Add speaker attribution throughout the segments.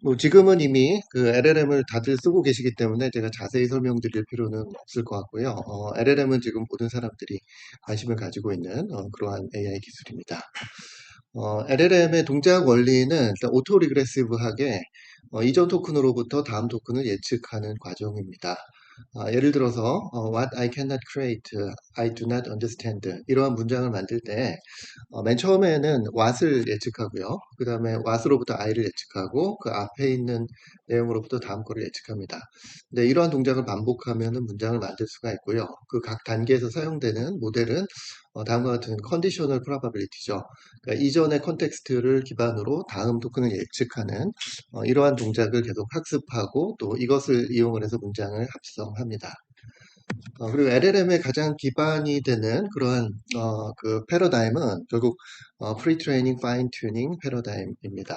Speaker 1: 뭐 지금은 이미 그 LLM을 다들 쓰고 계시기 때문에 제가 자세히 설명드릴 필요는 없을 것 같고요. LLM은 지금 모든 사람들이 관심을 가지고 있는 그러한 AI 기술입니다. LLM의 동작 원리는 일단 오토 리그레시브하게 이전 토큰으로부터 다음 토큰을 예측하는 과정입니다. 예를 들어서 What I cannot create, I do not understand 이러한 문장을 만들 때 맨 처음에는 what을 예측하고요. 그 다음에 what으로부터 i를 예측하고 그 앞에 있는 내용으로부터 다음 거를 예측합니다. 근데 이러한 동작을 반복하면 문장을 만들 수가 있고요. 그 각 단계에서 사용되는 모델은 다음과 같은 컨디셔널 프로바빌리티죠. 그러니까 이전의 컨텍스트를 기반으로 다음 토큰을 예측하는 이러한 동작을 계속 학습하고 또 이것을 이용을 해서 문장을 합성합니다. 그리고 LLM의 가장 기반이 되는 그러한 그 패러다임은 결국 프리트레이닝, 파인 튜닝 패러다임입니다.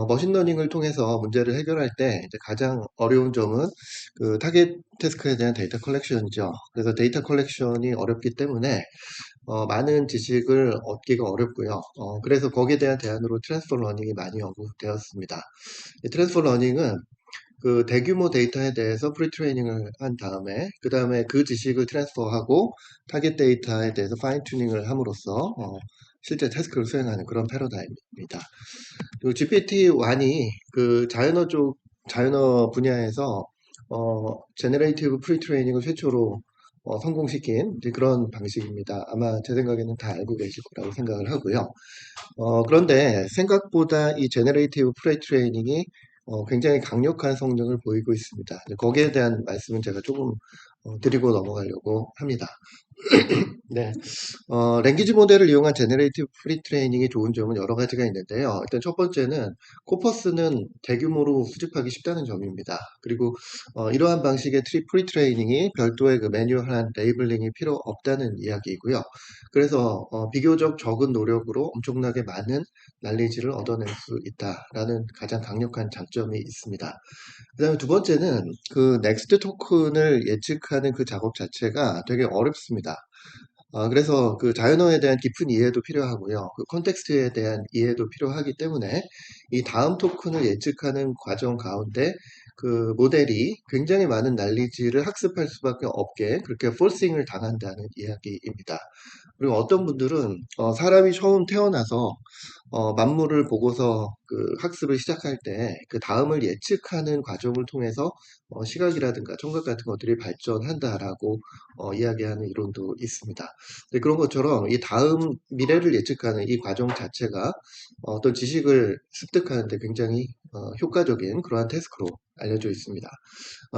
Speaker 1: 머신러닝을 통해서 문제를 해결할 때 이제 가장 어려운 점은 그 타겟 태스크에 대한 데이터 컬렉션이죠. 그래서 데이터 컬렉션이 어렵기 때문에 많은 지식을 얻기가 어렵고요. 그래서 거기에 대한 대안으로 트랜스퍼 러닝이 많이 연구되었습니다. 이 트랜스퍼 러닝은 그 대규모 데이터에 대해서 프리트레이닝을 한 다음에 그 다음에 그 지식을 트랜스퍼하고 타겟 데이터에 대해서 파인 튜닝을 함으로써 실제 태스크를 수행하는 그런 패러다임입니다. 그리고 GPT-1이 그 자연어 분야에서 제너레이티브 프리트레이닝을 최초로 성공시킨 이제 그런 방식입니다. 아마 제 생각에는 다 알고 계실 거라고 생각을 하고요. 그런데 생각보다 이 제너레이티브 프리트레이닝이 굉장히 강력한 성능을 보이고 있습니다. 거기에 대한 말씀은 제가 조금 드리고 넘어가려고 합니다. 네. 랭귀지 모델을 이용한 제너레이티브 프리트레이닝이 좋은 점은 여러 가지가 있는데요. 일단 첫 번째는 코퍼스는 대규모로 수집하기 쉽다는 점입니다. 그리고 이러한 방식의 프리트레이닝이 별도의 그 매뉴얼한 레이블링이 필요 없다는 이야기이고요. 그래서 비교적 적은 노력으로 엄청나게 많은 난리지를 얻어낼 수 있다라는 가장 강력한 장점이 있습니다. 그다음에 두 번째는 그 넥스트 토큰을 예측하는 그 작업 자체가 되게 어렵습니다. 그래서 그 자연어에 대한 깊은 이해도 필요하고요. 그 컨텍스트에 대한 이해도 필요하기 때문에 이 다음 토큰을 예측하는 과정 가운데 그 모델이 굉장히 많은 난리지를 학습할 수밖에 없게 그렇게 폴싱을 당한다는 이야기입니다. 그리고 어떤 분들은 사람이 처음 태어나서 만물을 보고서 그 학습을 시작할 때 그 다음을 예측하는 과정을 통해서 시각이라든가 청각 같은 것들이 발전한다라고 이야기하는 이론도 있습니다. 네, 그런 것처럼 이 다음 미래를 예측하는 이 과정 자체가 어떤 지식을 습득하는 데 굉장히 효과적인 그러한 태스크로 알려져 있습니다.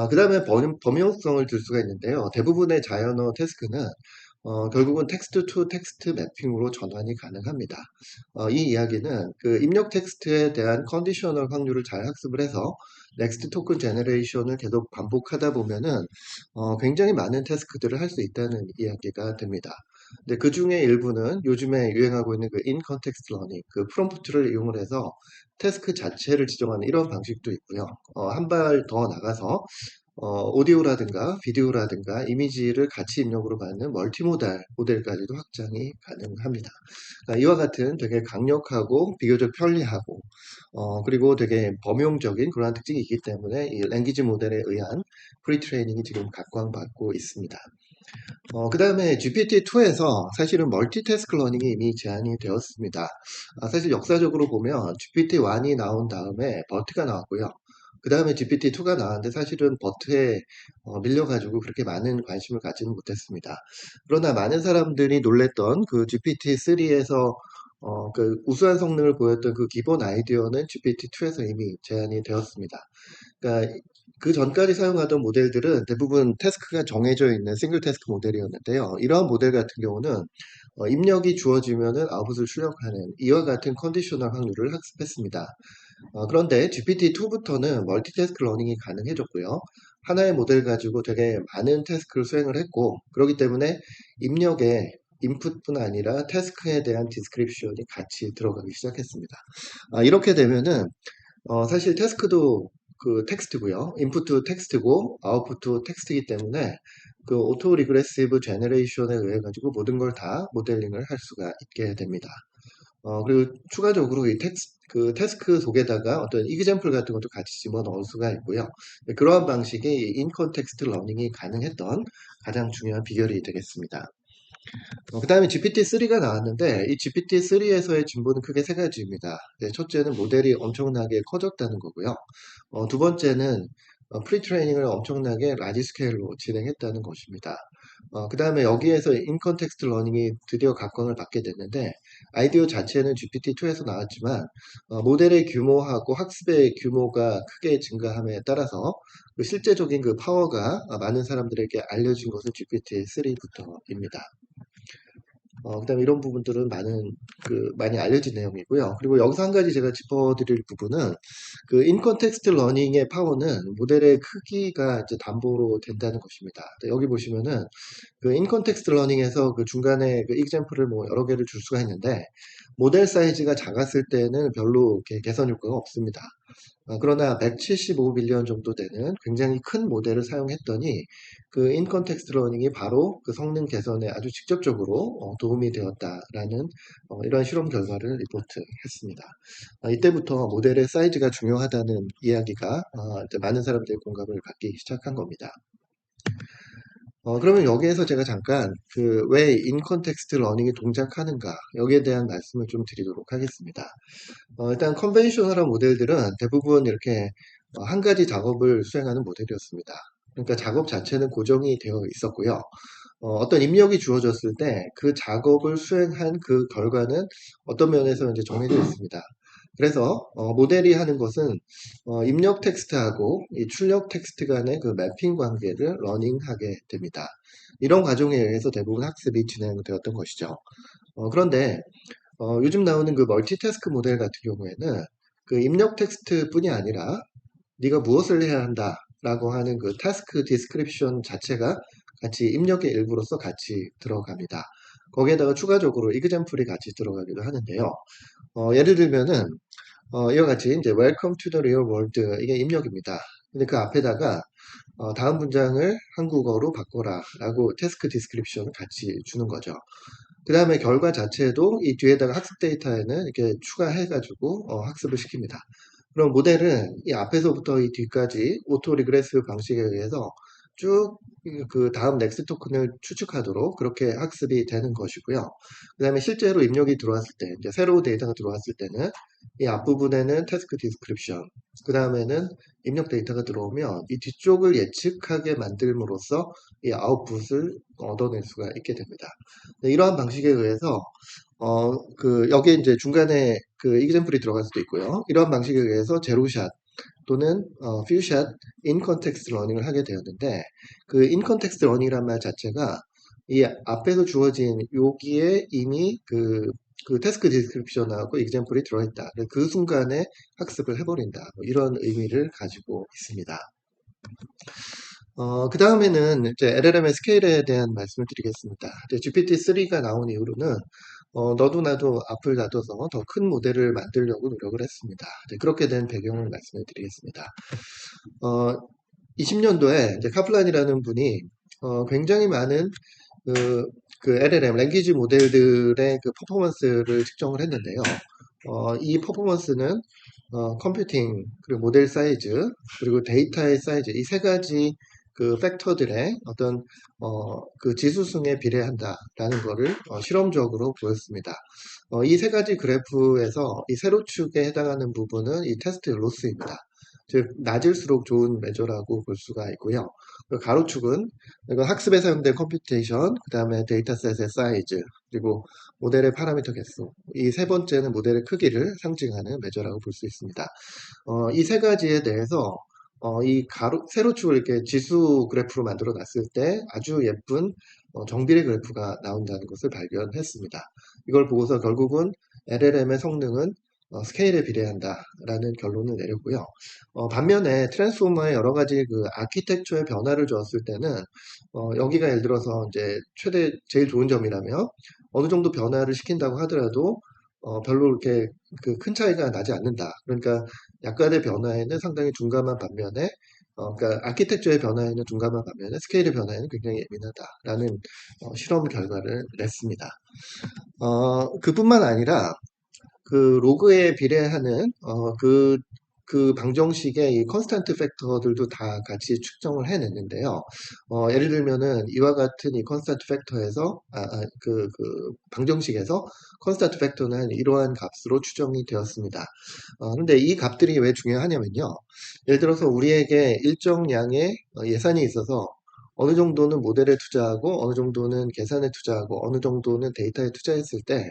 Speaker 1: 그 다음에 범용성을 들 수가 있는데요. 대부분의 자연어 태스크는 결국은 텍스트 투 텍스트 매핑으로 전환이 가능합니다. 이 이야기는 그 입력 텍스트에 대한 컨디셔널 확률을 잘 학습을 해서 넥스트 토큰 제너레이션을 계속 반복하다 보면은 굉장히 많은 태스크들을 할 수 있다는 이야기가 됩니다. 근데 그 중에 일부는 요즘에 유행하고 있는 그 in context learning, 그 프롬프트를 이용을 해서 태스크 자체를 지정하는 이런 방식도 있고요. 한 발 더 나가서 오디오라든가 비디오라든가 이미지를 같이 입력으로 받는 멀티모달 모델까지도 확장이 가능합니다. 그러니까 이와 같은 되게 강력하고 비교적 편리하고 그리고 되게 범용적인 그러한 특징이 있기 때문에 이 랭귀지 모델에 의한 프리트레이닝이 지금 각광받고 있습니다. 그 다음에 GPT-2에서 사실은 멀티태스크 러닝이 이미 제한이 되었습니다. 사실 역사적으로 보면 GPT-1이 나온 다음에 버트가 나왔고요. 그 다음에 GPT-2가 나왔는데 사실은 버트에 밀려가지고 그렇게 많은 관심을 갖지는 못했습니다. 그러나 많은 사람들이 놀랬던 그 GPT-3에서 그 우수한 성능을 보였던 그 기본 아이디어는 GPT-2에서 이미 제한이 되었습니다. 그러니까 그 전까지 사용하던 모델들은 대부분 태스크가 정해져 있는 싱글 태스크 모델이었는데요. 이러한 모델 같은 경우는 입력이 주어지면은 아웃풋을 출력하는 이와 같은 컨디셔널 확률을 학습했습니다. 그런데 GPT-2부터는 멀티태스크 러닝이 가능해졌고요. 하나의 모델 가지고 되게 많은 태스크를 수행을 했고, 그렇기 때문에 입력에 인풋뿐 아니라 태스크에 대한 디스크립션이 같이 들어가기 시작했습니다. 이렇게 되면은 사실 태스크도 그 텍스트고요. 인풋도 텍스트고 아웃풋도 텍스트이기 때문에 그 오토 리그레시브 제너레이션에 의해 가지고 모든 걸 다 모델링을 할 수가 있게 됩니다. 그리고 추가적으로 이 그 태스크 속에다가 어떤 이그젬플 같은 것도 같이 집어넣을 수가 있고요. 그러한 방식의 인컨텍스트 러닝이 가능했던 가장 중요한 비결이 되겠습니다. 그 다음에 GPT-3가 나왔는데 이 GPT-3에서의 진보는 크게 세 가지입니다. 첫째는 모델이 엄청나게 커졌다는 거고요. 두 번째는 프리트레이닝을 엄청나게 라지 스케일로 진행했다는 것입니다. 그 다음에 여기에서 인컨텍스트 러닝이 드디어 각광을 받게 됐는데 아이디어 자체는 GPT-2에서 나왔지만 모델의 규모하고 학습의 규모가 크게 증가함에 따라서 그 실제적인 그 파워가 많은 사람들에게 알려진 것은 GPT-3부터입니다. 그다음에 이런 부분들은 많이 알려진 내용이고요. 그리고 여기서 한 가지 제가 짚어드릴 부분은 그 인컨텍스트 러닝의 파워는 모델의 크기가 이제 담보로 된다는 것입니다. 여기 보시면은 그 인컨텍스트 러닝에서 그 중간에 그 example을 뭐 여러 개를 줄 수가 있는데 모델 사이즈가 작았을 때는 별로 이렇게 개선 효과가 없습니다. 그러나 175빌리언 정도 되는 굉장히 큰 모델을 사용했더니 그 인컨텍스트 러닝이 바로 그 성능 개선에 아주 직접적으로 도움이 되었다라는 이러한 실험 결과를 리포트했습니다. 이때부터 모델의 사이즈가 중요하다는 이야기가 이제 많은 사람들의 공감을 갖기 시작한 겁니다. 그러면 여기에서 제가 잠깐 그 왜 인컨텍스트 러닝이 동작하는가 여기에 대한 말씀을 좀 드리도록 하겠습니다. 일단 컨벤셔널한 모델들은 대부분 이렇게 한 가지 작업을 수행하는 모델이었습니다. 그러니까 작업 자체는 고정이 되어 있었고요. 어떤 입력이 주어졌을 때 그 작업을 수행한 그 결과는 어떤 면에서 이제 정해져 있습니다. 그래서 모델이 하는 것은 입력 텍스트하고 이 출력 텍스트 간의 그 매핑 관계를 러닝하게 됩니다. 이런 과정에 의해서 대부분 학습이 진행되었던 것이죠. 그런데 요즘 나오는 그 멀티태스크 모델 같은 경우에는 그 입력 텍스트뿐이 아니라 네가 무엇을 해야 한다 라고 하는 그 타스크 디스크립션 자체가 같이 입력의 일부로서 같이 들어갑니다. 거기에다가 추가적으로 이그젬플이 같이 들어가기도 하는데요. 예를 들면은 이와 같이 이제 Welcome to the real world 이게 입력입니다. 근데 그 앞에다가 다음 문장을 한국어로 바꿔라 라고 태스크 디스크립션을 같이 주는 거죠. 그 다음에 결과 자체도 이 뒤에다가 학습 데이터에는 이렇게 추가해가지고 학습을 시킵니다. 그럼 모델은 이 앞에서부터 이 뒤까지 오토 리그레스 방식에 의해서 쭉 그 다음 넥스트 토큰을 추측하도록 그렇게 학습이 되는 것이고요. 그 다음에 실제로 입력이 들어왔을 때, 이제 새로운 데이터가 들어왔을 때는 이 앞부분에는 태스크 디스크립션, 그 다음에는 입력 데이터가 들어오면 이 뒤쪽을 예측하게 만들므로써 이 아웃풋을 얻어낼 수가 있게 됩니다. 네, 이러한 방식에 의해서 여기에 이제 중간에 그 이그젬플이 들어갈 수도 있고요. 이러한 방식에 의해서 제로샷 또는 퓨샷 인컨텍스트 러닝을 하게 되었는데 그 인컨텍스트 러닝이란 말 자체가 이 앞에서 주어진 여기에 이미 그 태스크 디스크립션하고 이그젬플이 들어있다. 그 순간에 학습을 해버린다. 뭐 이런 의미를 가지고 있습니다. 그 다음에는 이제 LLM의 스케일에 대한 말씀을 드리겠습니다. GPT-3가 나온 이후로는 너도 나도 앞을 다퉈서 더 큰 모델을 만들려고 노력을 했습니다. 그렇게 된 배경을 말씀을 드리겠습니다. 20년도에 이제 카플란이라는 분이 굉장히 많은 그, 그 LLM, 랭귀지 모델들의 그 퍼포먼스를 측정을 했는데요. 이 퍼포먼스는 컴퓨팅, 그리고 모델 사이즈, 그리고 데이터의 사이즈, 이 세 가지 그 팩터들의 어떤 그 지수승에 비례한다라는 것을 실험적으로 보였습니다. 이 세 가지 그래프에서 이 세로축에 해당하는 부분은 이 테스트 로스입니다. 즉 낮을수록 좋은 메저라고 볼 수가 있고요. 가로축은 이건 학습에 사용된 컴퓨테이션, 그 다음에 데이터셋의 사이즈, 그리고 모델의 파라미터 개수. 이 세 번째는 모델의 크기를 상징하는 메저라고 볼 수 있습니다. 이 세 가지에 대해서 이 세로축을 이렇게 지수 그래프로 만들어 놨을 때 아주 예쁜 정비례 그래프가 나온다는 것을 발견했습니다. 이걸 보고서 결국은 LLM의 성능은 스케일에 비례한다라는 결론을 내렸고요. 반면에 트랜스포머의 여러 가지 그 아키텍처의 변화를 주었을 때는 여기가 예를 들어서 이제 제일 좋은 점이라면 어느 정도 변화를 시킨다고 하더라도 별로 이렇게 그 큰 차이가 나지 않는다. 그러니까 약간의 변화에는 상당히 둔감한 반면에 그러니까 아키텍처의 변화에는 둔감한 반면에 스케일의 변화에는 굉장히 예민하다라는 실험 결과를 냈습니다. 그뿐만 아니라 그 로그에 비례하는 그 방정식의 이 컨스탄트 팩터들도 다 같이 측정을 해냈는데요. 예를 들면은 이와 같은 이 컨스탄트 팩터에서 그 방정식에서 컨스탄트 팩터는 이러한 값으로 추정이 되었습니다. 근데 이 값들이 왜 중요하냐면요. 예를 들어서 우리에게 일정량의 예산이 있어서 어느 정도는 모델에 투자하고 어느 정도는 계산에 투자하고 어느 정도는 데이터에 투자했을 때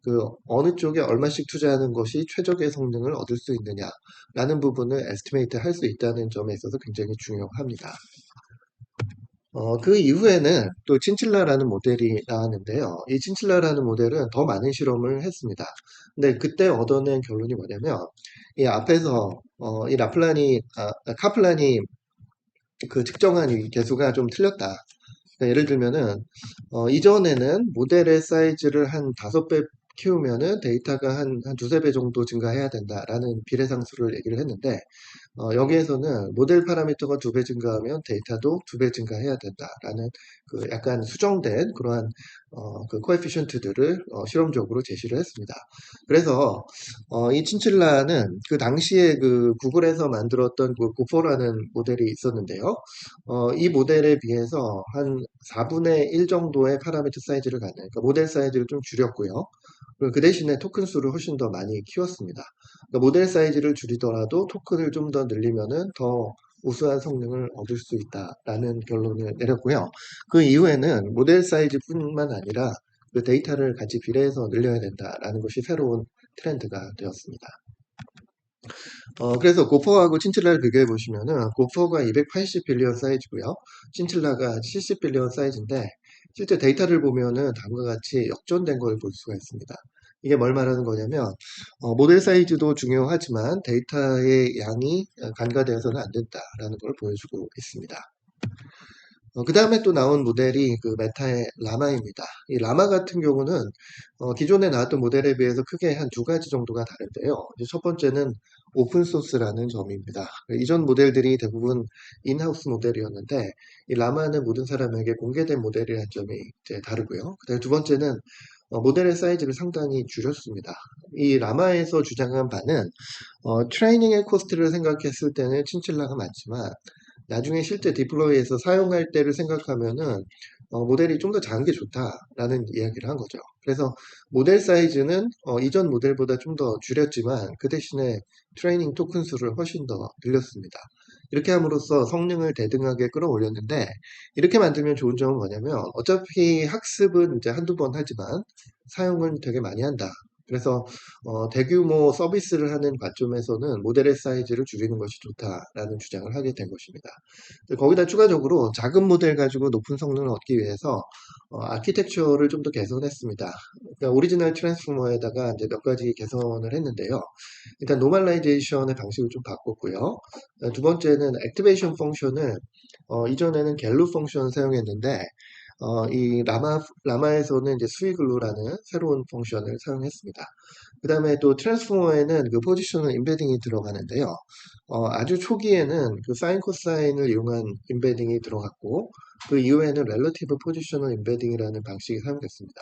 Speaker 1: 그 어느 쪽에 얼마씩 투자하는 것이 최적의 성능을 얻을 수 있느냐라는 부분을 에스티메이트 할 수 있다는 점에 있어서 굉장히 중요합니다. 그 이후에는 또 친칠라라는 모델이 나왔는데요. 이 친칠라라는 모델은 더 많은 실험을 했습니다. 근데 그때 얻어낸 결론이 뭐냐면 이 앞에서 이 카플란이 그 측정한 이 개수가 좀 틀렸다. 그러니까 예를 들면은 이전에는 모델의 사이즈를 한 5배 키우면은 데이터가 한 두세 배 정도 증가해야 된다라는 비례상수를 얘기를 했는데 여기에서는 모델 파라미터가 2배 증가하면 데이터도 2배 증가해야 된다라는 그 약간 수정된 그러한 그 코에피션트들을 실험적으로 제시를 했습니다. 그래서 이 친칠라는 그 당시에 그 구글에서 만들었던 그 고포라는 모델이 있었는데요. 이 모델에 비해서 한 4분의 1 정도의 파라미터 사이즈를 갖는, 그러니까 모델 사이즈를 좀 줄였고요. 그리고 그 대신에 토큰 수를 훨씬 더 많이 키웠습니다. 그러니까 모델 사이즈를 줄이더라도 토큰을 좀 더 늘리면은 더 우수한 성능을 얻을 수 있다라는 결론을 내렸고요. 그 이후에는 모델 사이즈뿐만 아니라 그 데이터를 같이 비례해서 늘려야 된다라는 것이 새로운 트렌드가 되었습니다. 그래서 고퍼하고 친칠라를 비교해 보시면은 고퍼가 280 빌리언 사이즈고요. 친칠라가 70 빌리언 사이즈인데 실제 데이터를 보면은 다음과 같이 역전된 걸 볼 수가 있습니다. 이게 뭘 말하는 거냐면 모델 사이즈도 중요하지만 데이터의 양이 간과되어서는 안 된다라는 걸 보여주고 있습니다. 그 다음에 또 나온 모델이 그 메타의 라마입니다. 이 라마 같은 경우는 기존에 나왔던 모델에 비해서 크게 한 두 가지 정도가 다른데요. 이제 첫 번째는 오픈소스라는 점입니다. 이전 모델들이 대부분 인하우스 모델이었는데 이 라마는 모든 사람에게 공개된 모델이라는 점이 이제 다르고요. 그다음에 두 번째는 모델의 사이즈를 상당히 줄였습니다. 이 라마에서 주장한 바는 트레이닝의 코스트를 생각했을 때는 친칠라가 많지만 나중에 실제 디플로이에서 사용할 때를 생각하면은 모델이 좀 더 작은 게 좋다라는 이야기를 한 거죠. 그래서 모델 사이즈는 이전 모델보다 좀 더 줄였지만 그 대신에 트레이닝 토큰 수를 훨씬 더 늘렸습니다. 이렇게 함으로써 성능을 대등하게 끌어올렸는데 이렇게 만들면 좋은 점은 뭐냐면 어차피 학습은 이제 한두 번 하지만 사용은 되게 많이 한다. 그래서 대규모 서비스를 하는 관점에서는 모델의 사이즈를 줄이는 것이 좋다라는 주장을 하게 된 것입니다. 거기다 추가적으로 작은 모델 가지고 높은 성능을 얻기 위해서 아키텍처를 좀 더 개선했습니다. 그러니까 오리지널 트랜스포머에다가 이제 몇 가지 개선을 했는데요. 일단 노멀라이제이션의 방식을 좀 바꿨고요. 두 번째는 액티베이션 펑션을 이전에는 갤루 펑션을 사용했는데 이 라마에서는 이제 스위글루라는 새로운 펑션을 사용했습니다. 그 다음에 또 트랜스포머에는 그 포지셔널 임베딩이 들어가는데요. 아주 초기에는 그 사인 코사인을 이용한 임베딩이 들어갔고 그 이후에는 렐러티브 포지셔널 임베딩이라는 방식이 사용됐습니다.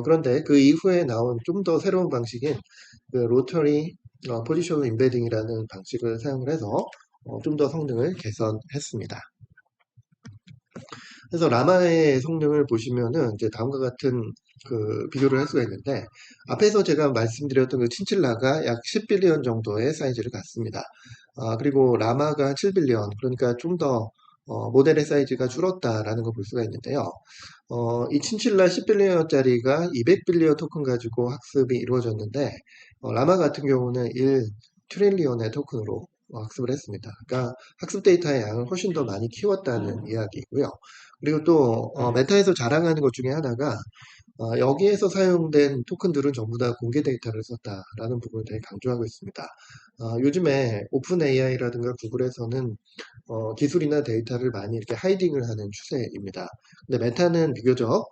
Speaker 1: 그런데 그 이후에 나온 좀 더 새로운 방식인 그 로터리 포지셔널 임베딩이라는 방식을 사용을 해서 좀 더 성능을 개선했습니다. 그래서 라마의 성능을 보시면은 이제 다음과 같은 그 비교를 할 수가 있는데 앞에서 제가 말씀드렸던 그 친칠라가 약 10빌리언 정도의 사이즈를 갖습니다. 그리고 라마가 7빌리언, 그러니까 좀 더 모델의 사이즈가 줄었다라는 걸 볼 수가 있는데요. 이 친칠라 10빌리언짜리가 200빌리언 토큰 가지고 학습이 이루어졌는데 라마 같은 경우는 1 트릴리언의 토큰으로 학습을 했습니다. 그러니까 학습 데이터의 양을 훨씬 더 많이 키웠다는 이야기고요. 그리고 또 메타에서 자랑하는 것 중에 하나가 여기에서 사용된 토큰들은 전부 다 공개 데이터를 썼다라는 부분을 되게 강조하고 있습니다. 요즘에 오픈 AI라든가 구글에서는 기술이나 데이터를 많이 이렇게 하이딩을 하는 추세입니다. 근데 메타는 비교적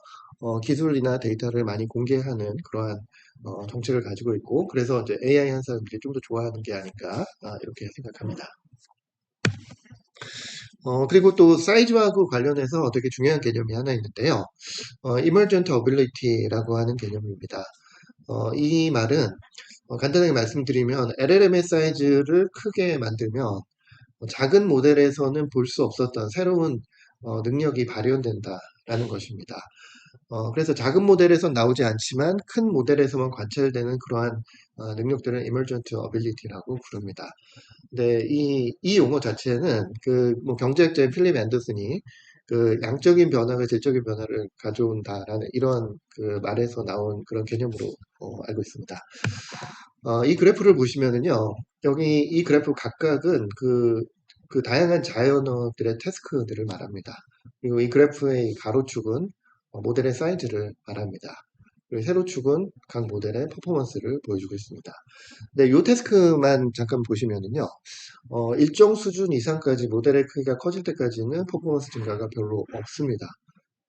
Speaker 1: 기술이나 데이터를 많이 공개하는 그러한 정책을 가지고 있고 그래서 이제 AI 한 사람들이 좀 더 좋아하는 게 아닐까 이렇게 생각합니다. 그리고 또 사이즈하고 관련해서 되게 중요한 개념이 하나 있는데요. emergent ability라고 하는 개념입니다. 이 말은 간단하게 말씀드리면 LLM의 사이즈를 크게 만들면 작은 모델에서는 볼 수 없었던 새로운 능력이 발현된다라는 것입니다. 그래서 작은 모델에선 나오지 않지만 큰 모델에서만 관찰되는 그러한 능력들을 emergent ability라고 부릅니다. 네, 이 용어 자체는 뭐 경제학자인 필립 앤더슨이 그 양적인 변화가 질적인 변화를 가져온다라는 이런 그 말에서 나온 그런 개념으로 알고 있습니다. 이 그래프를 보시면은요, 여기 이 그래프 각각은 그 다양한 자연어들의 태스크들을 말합니다. 그리고 이 그래프의 이 가로축은 모델의 사이즈를 말합니다. 그리고 세로축은 각 모델의 퍼포먼스를 보여주고 있습니다. 네, 이 태스크만 잠깐 보시면은요, 일정 수준 이상까지 모델의 크기가 커질 때까지는 퍼포먼스 증가가 별로 없습니다.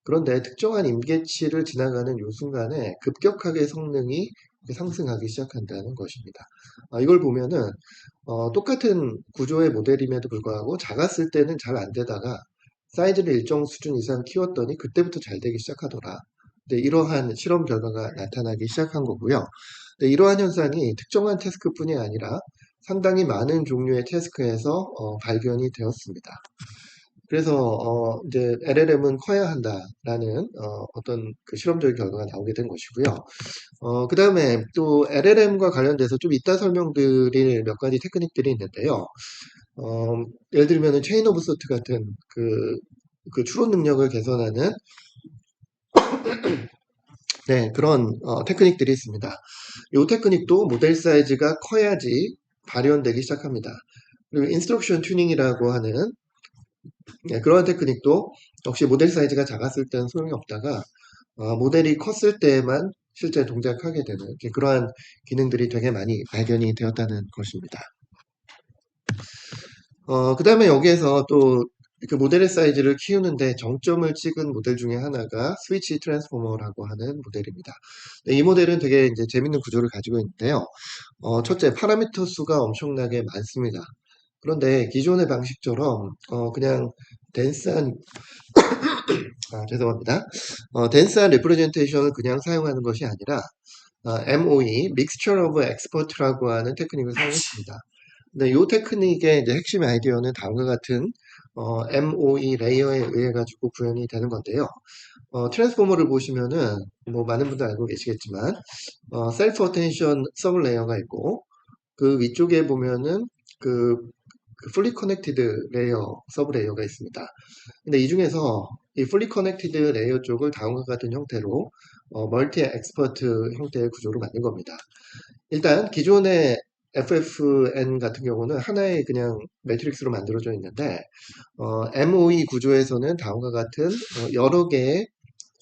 Speaker 1: 그런데 특정한 임계치를 지나가는 이 순간에 급격하게 성능이 상승하기 시작한다는 것입니다. 이걸 보면은 똑같은 구조의 모델임에도 불구하고 작았을 때는 잘 안 되다가 사이즈를 일정 수준 이상 키웠더니 그때부터 잘 되기 시작하더라. 네, 이러한 실험 결과가 나타나기 시작한 거고요. 네, 이러한 현상이 특정한 태스크뿐이 아니라 상당히 많은 종류의 태스크에서 발견이 되었습니다. 그래서 이제 LLM은 커야 한다라는 어떤 그 실험적인 결과가 나오게 된 것이고요. 그 다음에 또 LLM과 관련돼서 좀 이따 설명드릴 몇 가지 테크닉들이 있는데요. 예를 들면 체인 오브 소트 같은 그 추론 능력을 개선하는 네, 그런 테크닉들이 있습니다. 이 테크닉도 모델 사이즈가 커야지 발현되기 시작합니다. 그리고 인스트럭션 튜닝이라고 하는 네, 그러한 테크닉도 역시 모델 사이즈가 작았을 때는 소용이 없다가 모델이 컸을 때만 실제 동작하게 되는 그러한 기능들이 되게 많이 발견이 되었다는 것입니다. 그 다음에 여기에서 또 그 모델의 사이즈를 키우는데 정점을 찍은 모델 중에 하나가 스위치 트랜스포머라고 하는 모델입니다. 네, 이 모델은 되게 이제 재밌는 구조를 가지고 있는데요. 첫째, 파라미터 수가 엄청나게 많습니다. 그런데 기존의 방식처럼 그냥 덴스한 죄송합니다. 덴스한 레프레젠테이션을 그냥 사용하는 것이 아니라 MOE, Mixture of Expert라고 하는 테크닉을 사용했습니다. 근데 이 테크닉의 이제 핵심 아이디어는 다음과 같은 MOE 레이어에 의해 가지고 구현이 되는 건데요. 트랜스포머를 보시면은 뭐 많은 분들 알고 계시겠지만 셀프 어텐션 서브 레이어가 있고 그 위쪽에 보면은 그 풀리 커넥티드 레이어 서브 레이어가 있습니다. 근데 이 중에서 이 풀리 커넥티드 레이어 쪽을 다음과 같은 형태로 멀티 엑스퍼트 형태의 구조로 만든 겁니다. 일단 기존의 FFN 같은 경우는 하나의 그냥 매트릭스로 만들어져 있는데 MOE 구조에서는 다음과 같은 여러 개의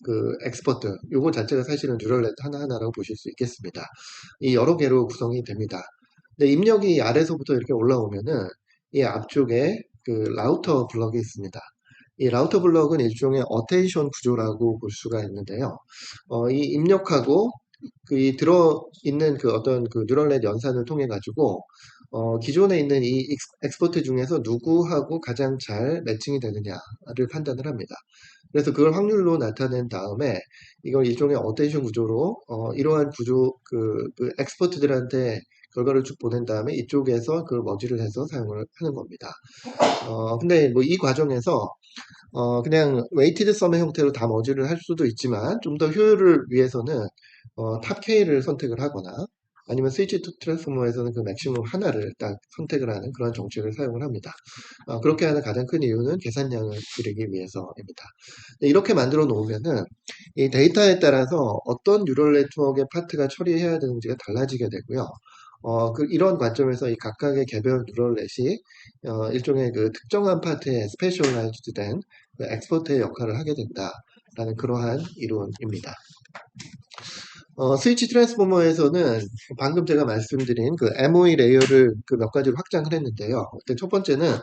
Speaker 1: 그 엑스퍼트 요거 자체가 사실은 뉴럴넷 하나하나라고 보실 수 있겠습니다. 이 여러 개로 구성이 됩니다. 근데 입력이 아래서부터 이렇게 올라오면은 이 앞쪽에 그 라우터 블럭이 있습니다. 이 라우터 블럭은 일종의 어테이션 구조라고 볼 수가 있는데요. 이 입력하고 이 들어있는 그 어떤 그 뉴럴넷 연산을 통해 가지고 기존에 있는 이 엑스퍼트 중에서 누구하고 가장 잘 매칭이 되느냐를 판단을 합니다. 그래서 그걸 확률로 나타낸 다음에 이걸 일종의 어테이션 구조로 이러한 구조 그 엑스퍼트들한테 결과를 쭉 보낸 다음에 이쪽에서 그걸 머지를 해서 사용을 하는 겁니다. 근데 뭐 이 과정에서 그냥 웨이티드 썸의 형태로 다 머지를 할 수도 있지만 좀 더 효율을 위해서는 탑 K를 선택을 하거나 아니면 스위치 투 트랜스포머에서는 그 맥시멈 하나를 딱 선택을 하는 그런 정책을 사용을 합니다. 그렇게 하는 가장 큰 이유는 계산량을 줄이기 위해서입니다. 이렇게 만들어 놓으면은 이 데이터에 따라서 어떤 뉴럴 네트워크의 파트가 처리해야 되는지가 달라지게 되고요. 이런 관점에서 이 각각의 개별 뉴럴넷이 일종의 그 특정한 파트에 스페셜라이즈드 된 그 엑스퍼트의 역할을 하게 된다라는 그러한 이론입니다. 스위치 트랜스포머에서는 방금 제가 말씀드린 그 MOE 레이어를 그 몇 가지로 확장을 했는데요. 일단 첫 번째는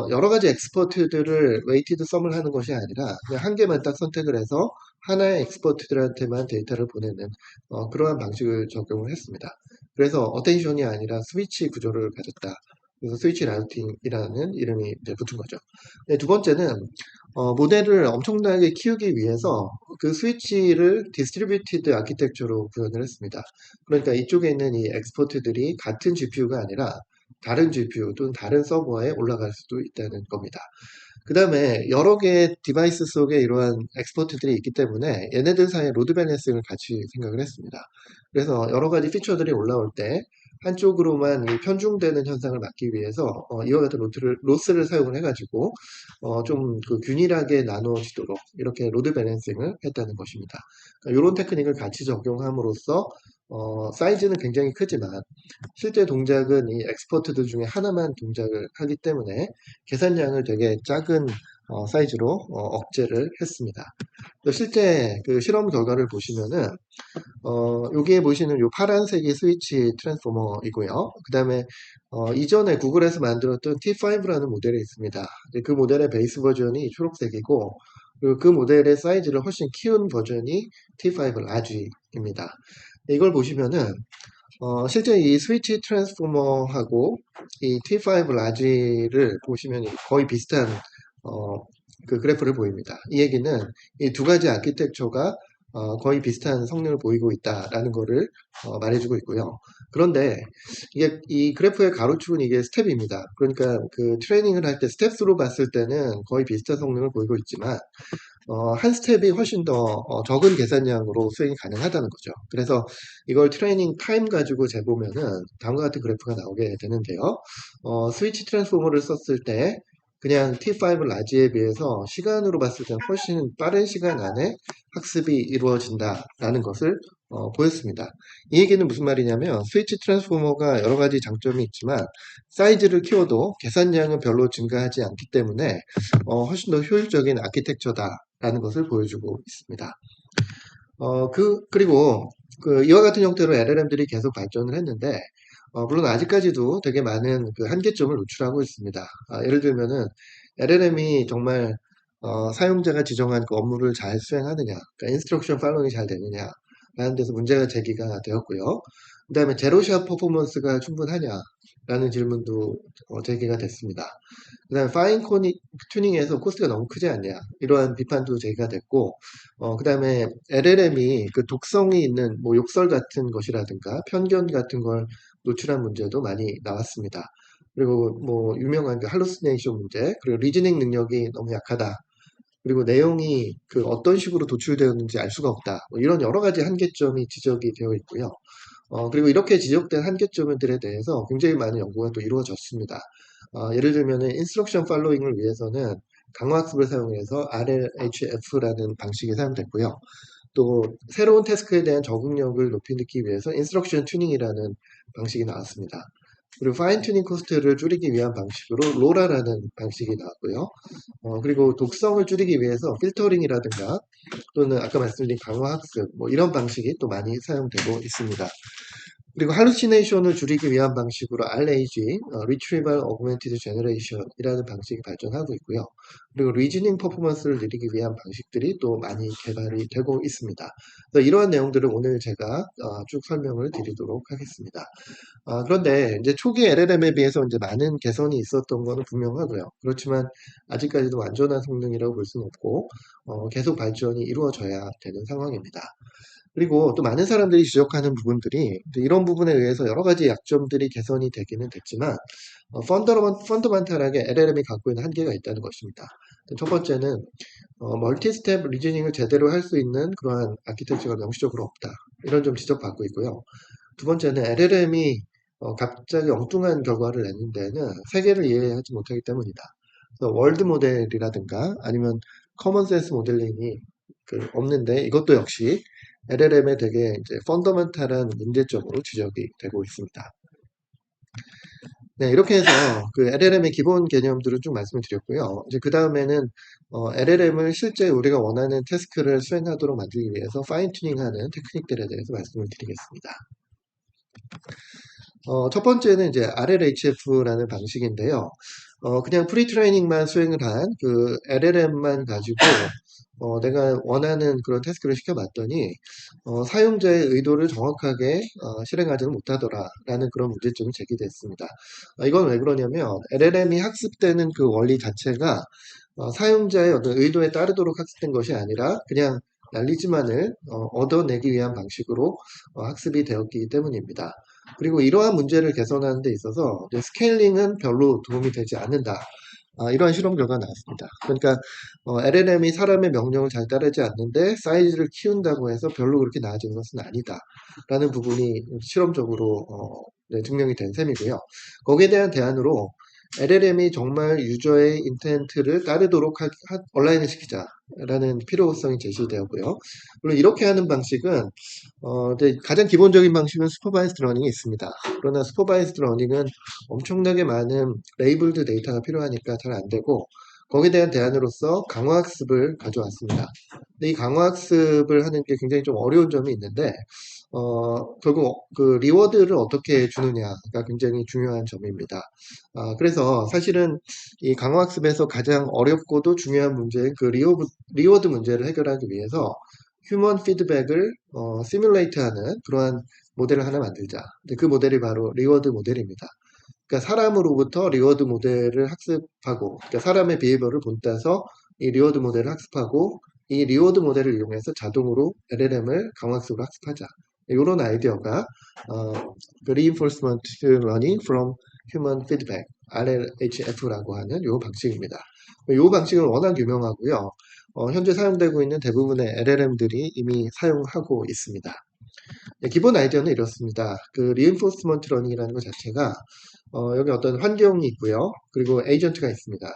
Speaker 1: 여러 가지 엑스퍼트들을 웨이티드 썸을 하는 것이 아니라 그냥 한 개만 딱 선택을 해서 하나의 엑스퍼트들한테만 데이터를 보내는 그러한 방식을 적용을 했습니다. 그래서 어텐션이 아니라 스위치 구조를 가졌다. 그래서 스위치 라우팅이라는 이름이 이제 붙은 거죠. 네, 두 번째는 모델을 엄청나게 키우기 위해서 그 스위치를 디스트리뷰티드 아키텍처로 구현을 했습니다. 그러니까 이쪽에 있는 이 엑스포트들이 같은 GPU가 아니라 다른 GPU 또는 다른 서버에 올라갈 수도 있다는 겁니다. 그 다음에 여러 개의 디바이스 속에 이러한 엑스포트들이 있기 때문에 얘네들 사이에 로드 밸런싱을 같이 생각을 했습니다. 그래서 여러 가지 피처들이 올라올 때 한쪽으로만 이 편중되는 현상을 막기 위해서 이와 같은 로스를 사용을 해가지고 좀 그 균일하게 나누어지도록 이렇게 로드 밸런싱을 했다는 것입니다. 그러니까 이런 테크닉을 같이 적용함으로써 사이즈는 굉장히 크지만 실제 동작은 이 엑스포트들 중에 하나만 동작을 하기 때문에 계산량을 되게 작은 사이즈로 억제를 했습니다. 실제 그 실험 결과를 보시면은 여기에 보시는 요 파란색이 스위치 트랜스포머이고요. 그 다음에 이전에 구글에서 만들었던 T5라는 모델이 있습니다. 그 모델의 베이스 버전이 초록색이고 그리고 그 모델의 사이즈를 훨씬 키운 버전이 T5 라지입니다. 이걸 보시면은 실제 이 스위치 트랜스포머하고 이 T5 라지를 보시면 거의 비슷한 그 그래프를 보입니다. 이 얘기는 이 두 가지 아키텍처가 거의 비슷한 성능을 보이고 있다라는 것을 말해주고 있고요. 그런데 이게 이 그래프의 가로축은 이게 스텝입니다. 그러니까 그 트레이닝을 할 때 스텝수로 봤을 때는 거의 비슷한 성능을 보이고 있지만 한 스텝이 훨씬 더 적은 계산량으로 수행이 가능하다는 거죠. 그래서 이걸 트레이닝 타임 가지고 재보면은 다음과 같은 그래프가 나오게 되는데요. 스위치 트랜스포머를 썼을 때 그냥 T5 라지에 비해서 시간으로 봤을 때는 훨씬 빠른 시간 안에 학습이 이루어진다라는 것을 보였습니다. 이 얘기는 무슨 말이냐면 스위치 트랜스포머가 여러 가지 장점이 있지만 사이즈를 키워도 계산량은 별로 증가하지 않기 때문에 훨씬 더 효율적인 아키텍처다라는 것을 보여주고 있습니다. 그리고 이와 같은 형태로 LLM들이 계속 발전을 했는데 물론 아직까지도 되게 많은 그 한계점을 노출하고 있습니다. 예를 들면은 LLM이 정말 사용자가 지정한 그 업무를 잘 수행하느냐, 그러니까 인스트럭션 팔로잉이 잘 되느냐 라는 데서 문제가 제기가 되었고요. 그 다음에 제로샷 퍼포먼스가 충분하냐라는 질문도 제기가 됐습니다. 그 다음에 파인 튜닝에서 코스트가 너무 크지 않냐 이러한 비판도 제기가 됐고 그 다음에 LLM이 그 독성이 있는 뭐 욕설 같은 것이라든가 편견 같은 걸 노출한 문제도 많이 나왔습니다. 그리고 뭐 유명한 그 할루시네이션 문제 그리고 리즈닝 능력이 너무 약하다. 그리고 내용이 그 어떤 식으로 도출되었는지 알 수가 없다. 뭐 이런 여러 가지 한계점이 지적이 되어 있고요. 그리고 이렇게 지적된 한계점들에 대해서 굉장히 많은 연구가 또 이루어졌습니다. 예를 들면 인스트럭션 팔로잉을 위해서는 강화학습을 사용해서 RLHF라는 방식이 사용됐고요. 또 새로운 태스크에 대한 적응력을 높이기 위해서 인스트럭션 튜닝이라는 방식이 나왔습니다. 그리고 파인 튜닝 코스트를 줄이기 위한 방식으로 로라라는 방식이 나왔고요. 그리고 독성을 줄이기 위해서 필터링이라든가 또는 아까 말씀드린 강화학습 뭐 이런 방식이 또 많이 사용되고 있습니다. 그리고 할루시네이션을 줄이기 위한 방식으로 RAG, Retrieval Augmented Generation이라는 방식이 발전하고 있고요. 그리고 리즈닝 퍼포먼스를 늘리기 위한 방식들이 또 많이 개발이 되고 있습니다. 그래서 이러한 내용들을 오늘 제가 쭉 설명을 드리도록 하겠습니다. 그런데 이제 초기 LLM에 비해서 이제 많은 개선이 있었던 거는 분명하고요. 그렇지만 아직까지도 완전한 성능이라고 볼 수는 없고 계속 발전이 이루어져야 되는 상황입니다. 그리고 또 많은 사람들이 지적하는 부분들이 이런 부분에 의해서 여러 가지 약점들이 개선이 되기는 됐지만 펀더멘탈하게 LLM이 갖고 있는 한계가 있다는 것입니다. 첫 번째는 멀티 스텝 리즈닝을 제대로 할 수 있는 그러한 아키텍처가 명시적으로 없다. 이런 좀 지적받고 있고요. 두 번째는 LLM이 갑자기 엉뚱한 결과를 내는 데는 세계를 이해하지 못하기 때문이다. 그래서 월드 모델이라든가 아니면 커먼 센스 모델링이 없는데 이것도 역시 LLM의 되게 이제 펀더멘탈한 문제점으로 지적이 되고 있습니다. 네, 이렇게 해서 그 LLM의 기본 개념들을 쭉 말씀을 드렸고요. 이제 그 다음에는 LLM을 실제 우리가 원하는 태스크를 수행하도록 만들기 위해서 파인 튜닝하는 테크닉들에 대해서 말씀을 드리겠습니다. 첫 번째는 이제 RLHF라는 방식인데요. 그냥 프리 트레이닝만 수행을 한 그 LLM만 가지고 내가 원하는 그런 태스크를 시켜봤더니 사용자의 의도를 정확하게 실행하지는 못하더라라는 그런 문제점이 제기됐습니다. 이건 왜 그러냐면 LLM이 학습되는 그 원리 자체가 사용자의 어떤 의도에 따르도록 학습된 것이 아니라 그냥 난리지만을 얻어내기 위한 방식으로 학습이 되었기 때문입니다. 그리고 이러한 문제를 개선하는 데 있어서 이제 스케일링은 별로 도움이 되지 않는다. 이러한 실험 결과가 나왔습니다. 그러니까 LLM이 사람의 명령을 잘 따르지 않는데 사이즈를 키운다고 해서 별로 그렇게 나아지는 것은 아니다. 라는 부분이 실험적으로 네, 증명이 된 셈이고요. 거기에 대한 대안으로 LLM이 정말 유저의 인텐트를 따르도록 온라인을 시키자라는 필요성이 제시되었고요. 물론 이렇게 하는 방식은 이제 가장 기본적인 방식은 슈퍼바이스드 러닝이 있습니다. 그러나 슈퍼바이스드 러닝은 엄청나게 많은 레이블드 데이터가 필요하니까 잘 안 되고 거기에 대한 대안으로서 강화학습을 가져왔습니다. 근데 이 강화학습을 하는 게 굉장히 좀 어려운 점이 있는데 결국 그 리워드를 어떻게 주느냐가 굉장히 중요한 점입니다. 그래서 사실은 이 강화학습에서 가장 어렵고도 중요한 문제인 그 리워드 문제를 해결하기 위해서 휴먼 피드백을 시뮬레이트하는 그러한 모델을 하나 만들자. 근데 그 모델이 바로 리워드 모델입니다. 그러니까 사람으로부터 리워드 모델을 학습하고, 그러니까 사람의 비헤이버를 본따서 이 리워드 모델을 학습하고, 이 리워드 모델을 이용해서 자동으로 LLM을 강학습으로 학습하자. 이런 아이디어가 그 Reinforcement Learning from Human Feedback, RLHF라고 하는 이 방식입니다. 이 방식은 워낙 유명하고요. 현재 사용되고 있는 대부분의 LLM들이 이미 사용하고 있습니다. 네, 기본 아이디어는 이렇습니다. 그 Reinforcement Learning이라는 것 자체가 여기 어떤 환경이 있고요. 그리고 에이전트가 있습니다.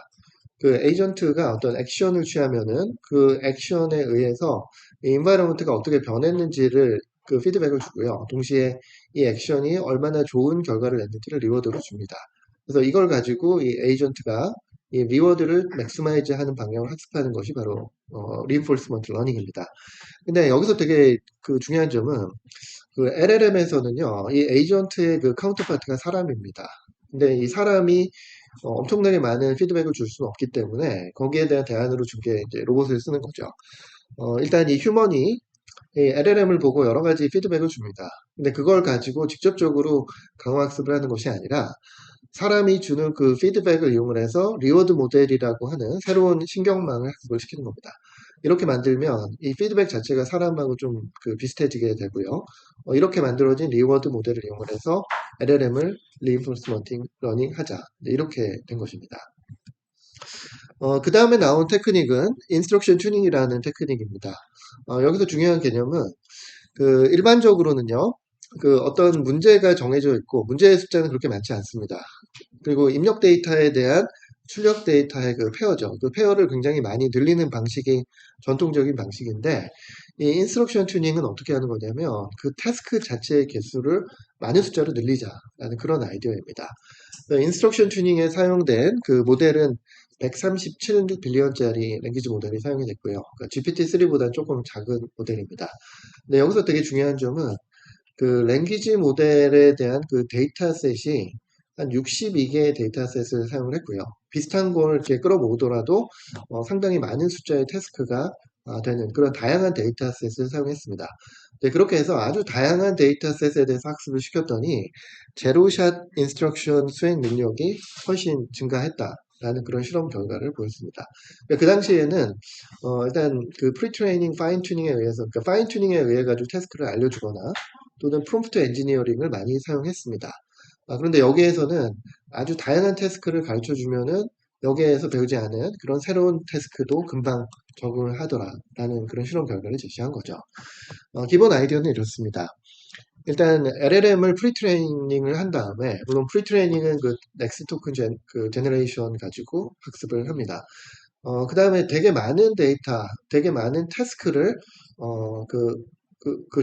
Speaker 1: 그 에이전트가 어떤 액션을 취하면은 그 액션에 의해서 이 인바이러먼트가 어떻게 변했는지를 그 피드백을 주고요. 동시에 이 액션이 얼마나 좋은 결과를 냈는지를 리워드로 줍니다. 그래서 이걸 가지고 이 에이전트가 이 리워드를 맥시마이즈 하는 방향을 학습하는 것이 바로 reinforcement learning입니다. 근데 여기서 되게 그 중요한 점은 그 LLM에서는요, 이 에이전트의 그 카운터파트가 사람입니다. 근데 이 사람이 엄청나게 많은 피드백을 줄 수는 없기 때문에 거기에 대한 대안으로 준 게 이제 로봇을 쓰는 거죠. 일단 이 휴먼이 이 LLM을 보고 여러 가지 피드백을 줍니다. 근데 그걸 가지고 직접적으로 강화학습을 하는 것이 아니라 사람이 주는 그 피드백을 이용을 해서 리워드 모델이라고 하는 새로운 신경망을 학습을 시키는 겁니다. 이렇게 만들면 이 피드백 자체가 사람하고 좀 그 비슷해지게 되고요. 이렇게 만들어진 리워드 모델을 이용을 해서 LLM을 reinforcement learning 하자. 네, 이렇게 된 것입니다. 그 다음에 나온 테크닉은 instruction tuning이라는 테크닉입니다. 여기서 중요한 개념은 그 일반적으로는요. 그 어떤 문제가 정해져 있고 문제의 숫자는 그렇게 많지 않습니다. 그리고 입력 데이터에 대한 출력 데이터의 그 페어죠. 그 페어를 굉장히 많이 늘리는 방식이 전통적인 방식인데 이 인스트럭션 튜닝은 어떻게 하는 거냐면 그 태스크 자체의 개수를 많은 숫자로 늘리자라는 그런 아이디어입니다. 인스트럭션 튜닝에 사용된 그 모델은 137빌리언짜리 랭귀지 모델이 사용이 됐고요. 그러니까 GPT-3보다 조금 작은 모델입니다. 근데 여기서 되게 중요한 점은 그 랭귀지 모델에 대한 그 데이터셋이 한 62개의 데이터셋을 사용을 했고요. 비슷한 걸 이렇게 끌어모으더라도 상당히 많은 숫자의 태스크가 되는 그런 다양한 데이터셋을 사용했습니다. 네, 그렇게 해서 아주 다양한 데이터셋에 대해서 학습을 시켰더니 제로샷 인스트럭션 수행 능력이 훨씬 증가했다라는 그런 실험 결과를 보였습니다. 그 당시에는 일단 그 프리트레이닝 파인 튜닝에 의해서 그러니까 파인 튜닝에 의해 가지고 태스크를 알려주거나 또는 프롬프트 엔지니어링을 많이 사용했습니다. 그런데 여기에서는 아주 다양한 태스크를 가르쳐 주면은 여기에서 배우지 않은 그런 새로운 태스크도 금방 적응을 하더라라는 그런 실험 결과를 제시한 거죠. 기본 아이디어는 이렇습니다. 일단 LLM을 프리트레이닝을 한 다음에 물론 프리트레이닝은 그 넥스트 토큰 그 제너레이션 가지고 학습을 합니다. 그 다음에 되게 많은 데이터, 되게 많은 태스크를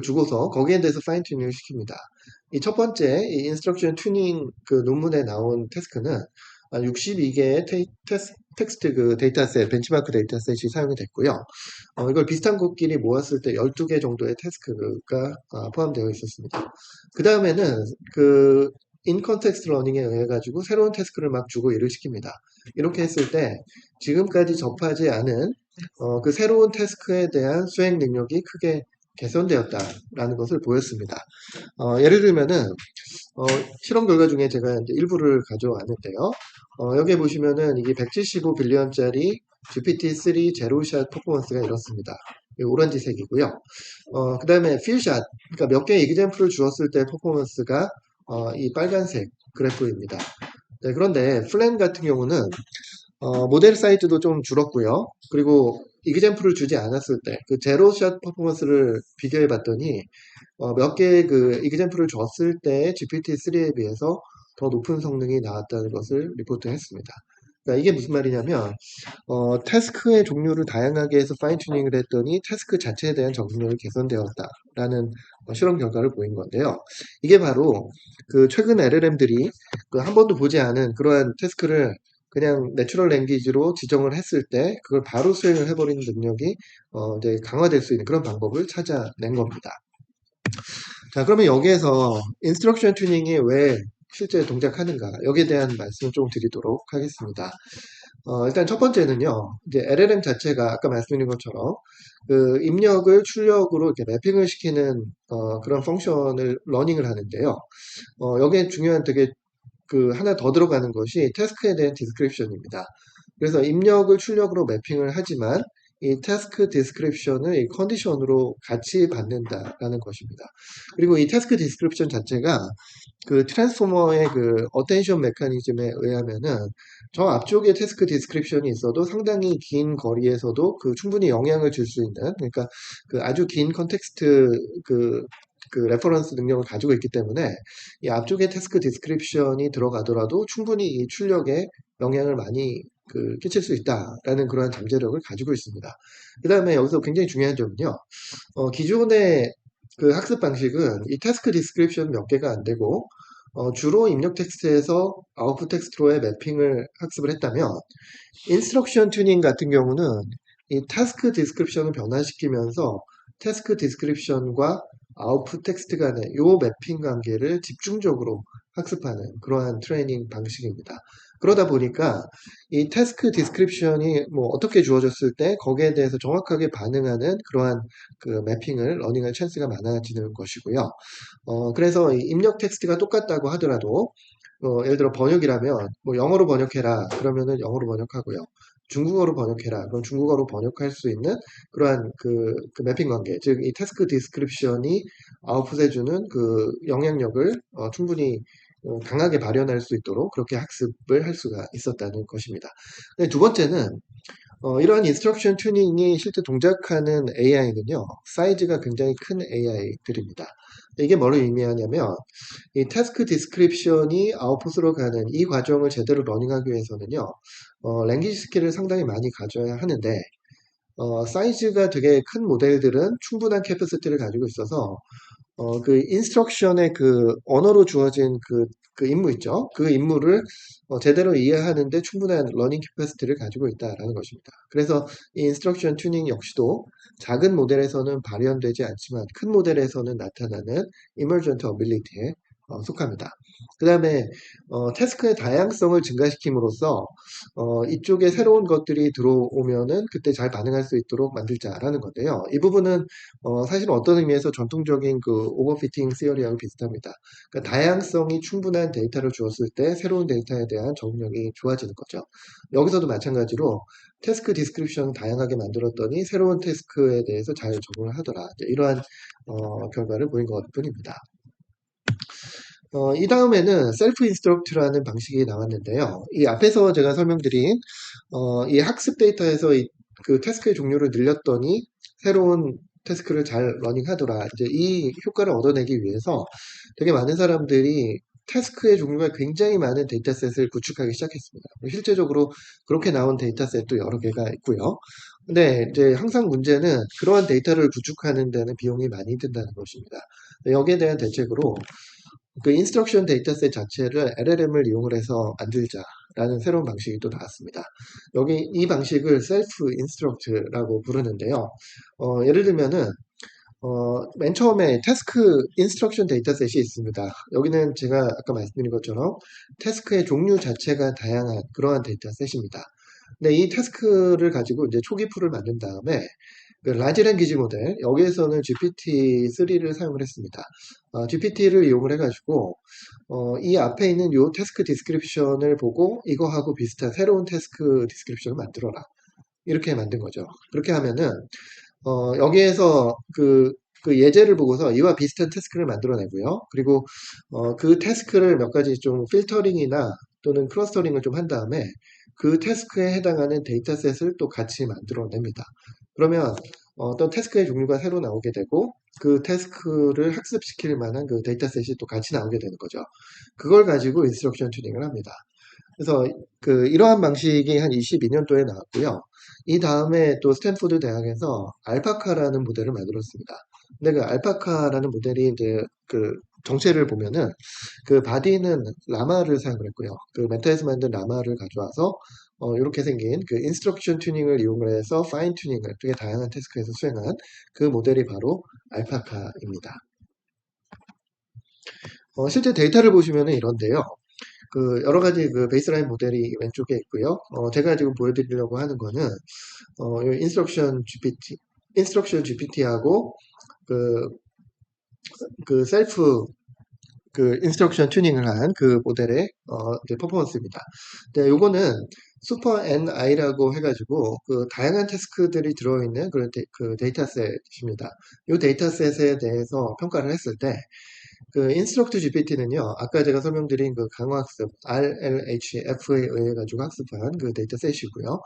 Speaker 1: 주고서 거기에 대해서 파인 튜닝을 시킵니다. 이 첫 번째 이 인스트럭션 튜닝 그 논문에 나온 태스크는 62개의 텍스트 그 데이터셋, 벤치마크 데이터셋이 사용이 됐고요. 이걸 비슷한 것끼리 모았을 때 12개 정도의 태스크가 포함되어 있었습니다. 그 다음에는 그 인컨텍스트 러닝에 의해 가지고 새로운 태스크를 막 주고 일을 시킵니다. 이렇게 했을 때 지금까지 접하지 않은 그 새로운 태스크에 대한 수행 능력이 크게 개선되었다라는 것을 보였습니다. 예를 들면은 어, 실험 결과 중에 제가 이제 일부를 가져왔는데요. 여기에 보시면은 이게 175빌리언짜리 GPT-3 제로샷 퍼포먼스가 이렇습니다. 이 오렌지색이고요. 그 다음에 필샷, 그러니까 몇 개의 이그젬플을 주었을 때 퍼포먼스가 이 빨간색 그래프입니다. 네, 그런데 플랜 같은 경우는 모델 사이즈도 좀 줄었고요. 그리고 이그젬플을 주지 않았을 때 그 제로샷 퍼포먼스를 비교해 봤더니 몇 개의 그 이그젬플을 줬을 때 GPT-3에 비해서 더 높은 성능이 나왔다는 것을 리포트했습니다. 그러니까 이게 무슨 말이냐면 태스크의 종류를 다양하게 해서 파인 튜닝을 했더니 태스크 자체에 대한 적응력이 개선되었다라는 실험 결과를 보인 건데요. 이게 바로 그 최근 LLM들이 그 한 번도 보지 않은 그러한 태스크를 그냥 내추럴 랭귀지로 지정을 했을 때 그걸 바로 수행을 해버리는 능력이 이제 강화될 수 있는 그런 방법을 찾아낸 겁니다. 자, 그러면 여기에서 인스트럭션 튜닝이 왜 실제 동작하는가 여기에 대한 말씀을 좀 드리도록 하겠습니다. 일단 첫 번째는요, 이제 LLM 자체가 아까 말씀드린 것처럼 그 입력을 출력으로 이렇게 매핑을 시키는 그런 펑션을 러닝을 하는데요. 여기에 중요한 되게 그 하나 더 들어가는 것이 태스크에 대한 디스크립션입니다. 그래서 입력을 출력으로 매핑을 하지만 이 태스크 디스크립션을 이 컨디션으로 같이 받는다라는 것입니다. 그리고 이 태스크 디스크립션 자체가 그 트랜스포머의 그 어텐션 메커니즘에 의하면은 저 앞쪽에 태스크 디스크립션이 있어도 상당히 긴 거리에서도 그 충분히 영향을 줄 수 있는 그러니까 그 아주 긴 컨텍스트 그 레퍼런스 능력을 가지고 있기 때문에 이 앞쪽에 태스크 디스크립션이 들어가더라도 충분히 이 출력에 영향을 많이 그 끼칠 수 있다라는 그러한 잠재력을 가지고 있습니다. 그 다음에 여기서 굉장히 중요한 점은요. 기존의 그 학습 방식은 이 태스크 디스크립션 몇 개가 안 되고 주로 입력 텍스트에서 아웃풋 텍스트로의 매핑을 학습을 했다면 인스트럭션 튜닝 같은 경우는 이 태스크 디스크립션을 변화시키면서 태스크 디스크립션과 아웃풋 텍스트 간의 요 매핑 관계를 집중적으로 학습하는 그러한 트레이닝 방식입니다. 그러다 보니까 이 태스크 디스크립션이 뭐 어떻게 주어졌을 때 거기에 대해서 정확하게 반응하는 그러한 그 매핑을 러닝할 찬스가 많아지는 것이고요. 그래서 이 입력 텍스트가 똑같다고 하더라도 예를 들어 번역이라면 뭐 영어로 번역해라 그러면은 영어로 번역하고요. 중국어로 번역해라 그럼 중국어로 번역할 수 있는 그러한 그 매핑 관계 즉 이 태스크 디스크립션이 아웃풋해주는 그 영향력을 충분히 강하게 발현할 수 있도록 그렇게 학습을 할 수가 있었다는 것입니다. 네, 두 번째는 이러한 인스트럭션 튜닝이 실제 동작하는 AI는요, 사이즈가 굉장히 큰 AI들입니다. 이게 뭐를 의미하냐면, 이 태스크 디스크립션이 아웃풋으로 가는 이 과정을 제대로 러닝하기 위해서는요, 랭귀지 스킬을 상당히 많이 가져야 하는데, 사이즈가 되게 큰 모델들은 충분한 캐퍼시티를 가지고 있어서, 그 인스트럭션의 그 언어로 주어진 그 임무 있죠? 그 임무를 제대로 이해하는데 충분한 러닝 캐퍼시티를 가지고 있다라는 것입니다. 그래서 이 인스트럭션 튜닝 역시도 작은 모델에서는 발현되지 않지만 큰 모델에서는 나타나는 emergent ability에 속합니다. 그 다음에 태스크의 다양성을 증가시킴으로써 이쪽에 새로운 것들이 들어오면은 그때 잘 반응할 수 있도록 만들자라는 건데요. 이 부분은 사실 어떤 의미에서 전통적인 그 오버피팅 시어리하고 비슷합니다. 그러니까 다양성이 충분한 데이터를 주었을 때 새로운 데이터에 대한 적응력이 좋아지는 거죠. 여기서도 마찬가지로 태스크 디스크립션을 다양하게 만들었더니 새로운 태스크에 대해서 잘 적응을 하더라. 이러한 결과를 보인 것 뿐입니다. 이 다음에는 셀프 인스트럭트라는 방식이 나왔는데요. 이 앞에서 제가 설명드린 이 학습 데이터에서 그 태스크의 종류를 늘렸더니 새로운 태스크를 잘 러닝하더라. 이제 이 효과를 얻어내기 위해서 되게 많은 사람들이 태스크의 종류가 굉장히 많은 데이터셋을 구축하기 시작했습니다. 실제적으로 그렇게 나온 데이터셋도 여러 개가 있고요. 근데 이제 항상 문제는 그러한 데이터를 구축하는 데는 비용이 많이 든다는 것입니다. 여기에 대한 대책으로 그 인스트럭션 데이터셋 자체를 LLM을 이용을 해서 만들자라는 새로운 방식이 또 나왔습니다. 여기 이 방식을 셀프 인스트럭트라고 부르는데요. 예를 들면은 맨 처음에 태스크 인스트럭션 데이터셋이 있습니다. 여기는 제가 아까 말씀드린 것처럼 태스크의 종류 자체가 다양한 그러한 데이터셋입니다. 근데 이 태스크를 가지고 이제 초기 풀을 만든 다음에 그 라지 랭귀지 모델 여기에서는 GPT-3를 사용을 했습니다. GPT를 이용을 해가지고 이 앞에 있는 이 태스크 디스크립션을 보고 이거하고 비슷한 새로운 태스크 디스크립션을 만들어라. 이렇게 만든 거죠. 그렇게 하면은 여기에서 그 예제를 보고서 이와 비슷한 태스크를 만들어내고요. 그리고 그 태스크를 몇 가지 좀 필터링이나 또는 클러스터링을 좀 한 다음에 그 태스크에 해당하는 데이터셋을 또 같이 만들어냅니다. 그러면 어떤 태스크의 종류가 새로 나오게 되고 그 태스크를 학습시킬 만한 그 데이터셋이 또 같이 나오게 되는 거죠. 그걸 가지고 인스트럭션 튜닝을 합니다. 그래서 이러한 방식이 한 22년도에 나왔고요. 이 다음에 또 스탠포드 대학에서 알파카라는 모델을 만들었습니다. 근데 그 알파카라는 모델이 이제 그 정체를 보면은 그 바디는 라마를 사용을 했고요. 그 멘타에서 만든 라마를 가져와서 이렇게 생긴 그 인스트럭션 튜닝을 이용을 해서 파인 튜닝을 되게 다양한 태스크에서 수행한 그 모델이 바로 알파카입니다. 실제 데이터를 보시면은 이런데요. 그 여러 가지 그 베이스라인 모델이 왼쪽에 있고요. 제가 지금 보여드리려고 하는 거는 이 인스트럭션 GPT하고 그, 그 셀프 그 인스트럭션 튜닝을 한 그 모델의 이제 퍼포먼스입니다. 네, 요거는 슈퍼 NI라고 해가지고 그 다양한 태스크들이 들어있는 그런 그 데이터셋입니다. 이 데이터셋에 대해서 평가를 했을 때 그 인스트럭트 GPT는요, 아까 제가 설명드린 그 강화학습 RLHF에 의해 가지고 학습한 그 데이터셋이고요.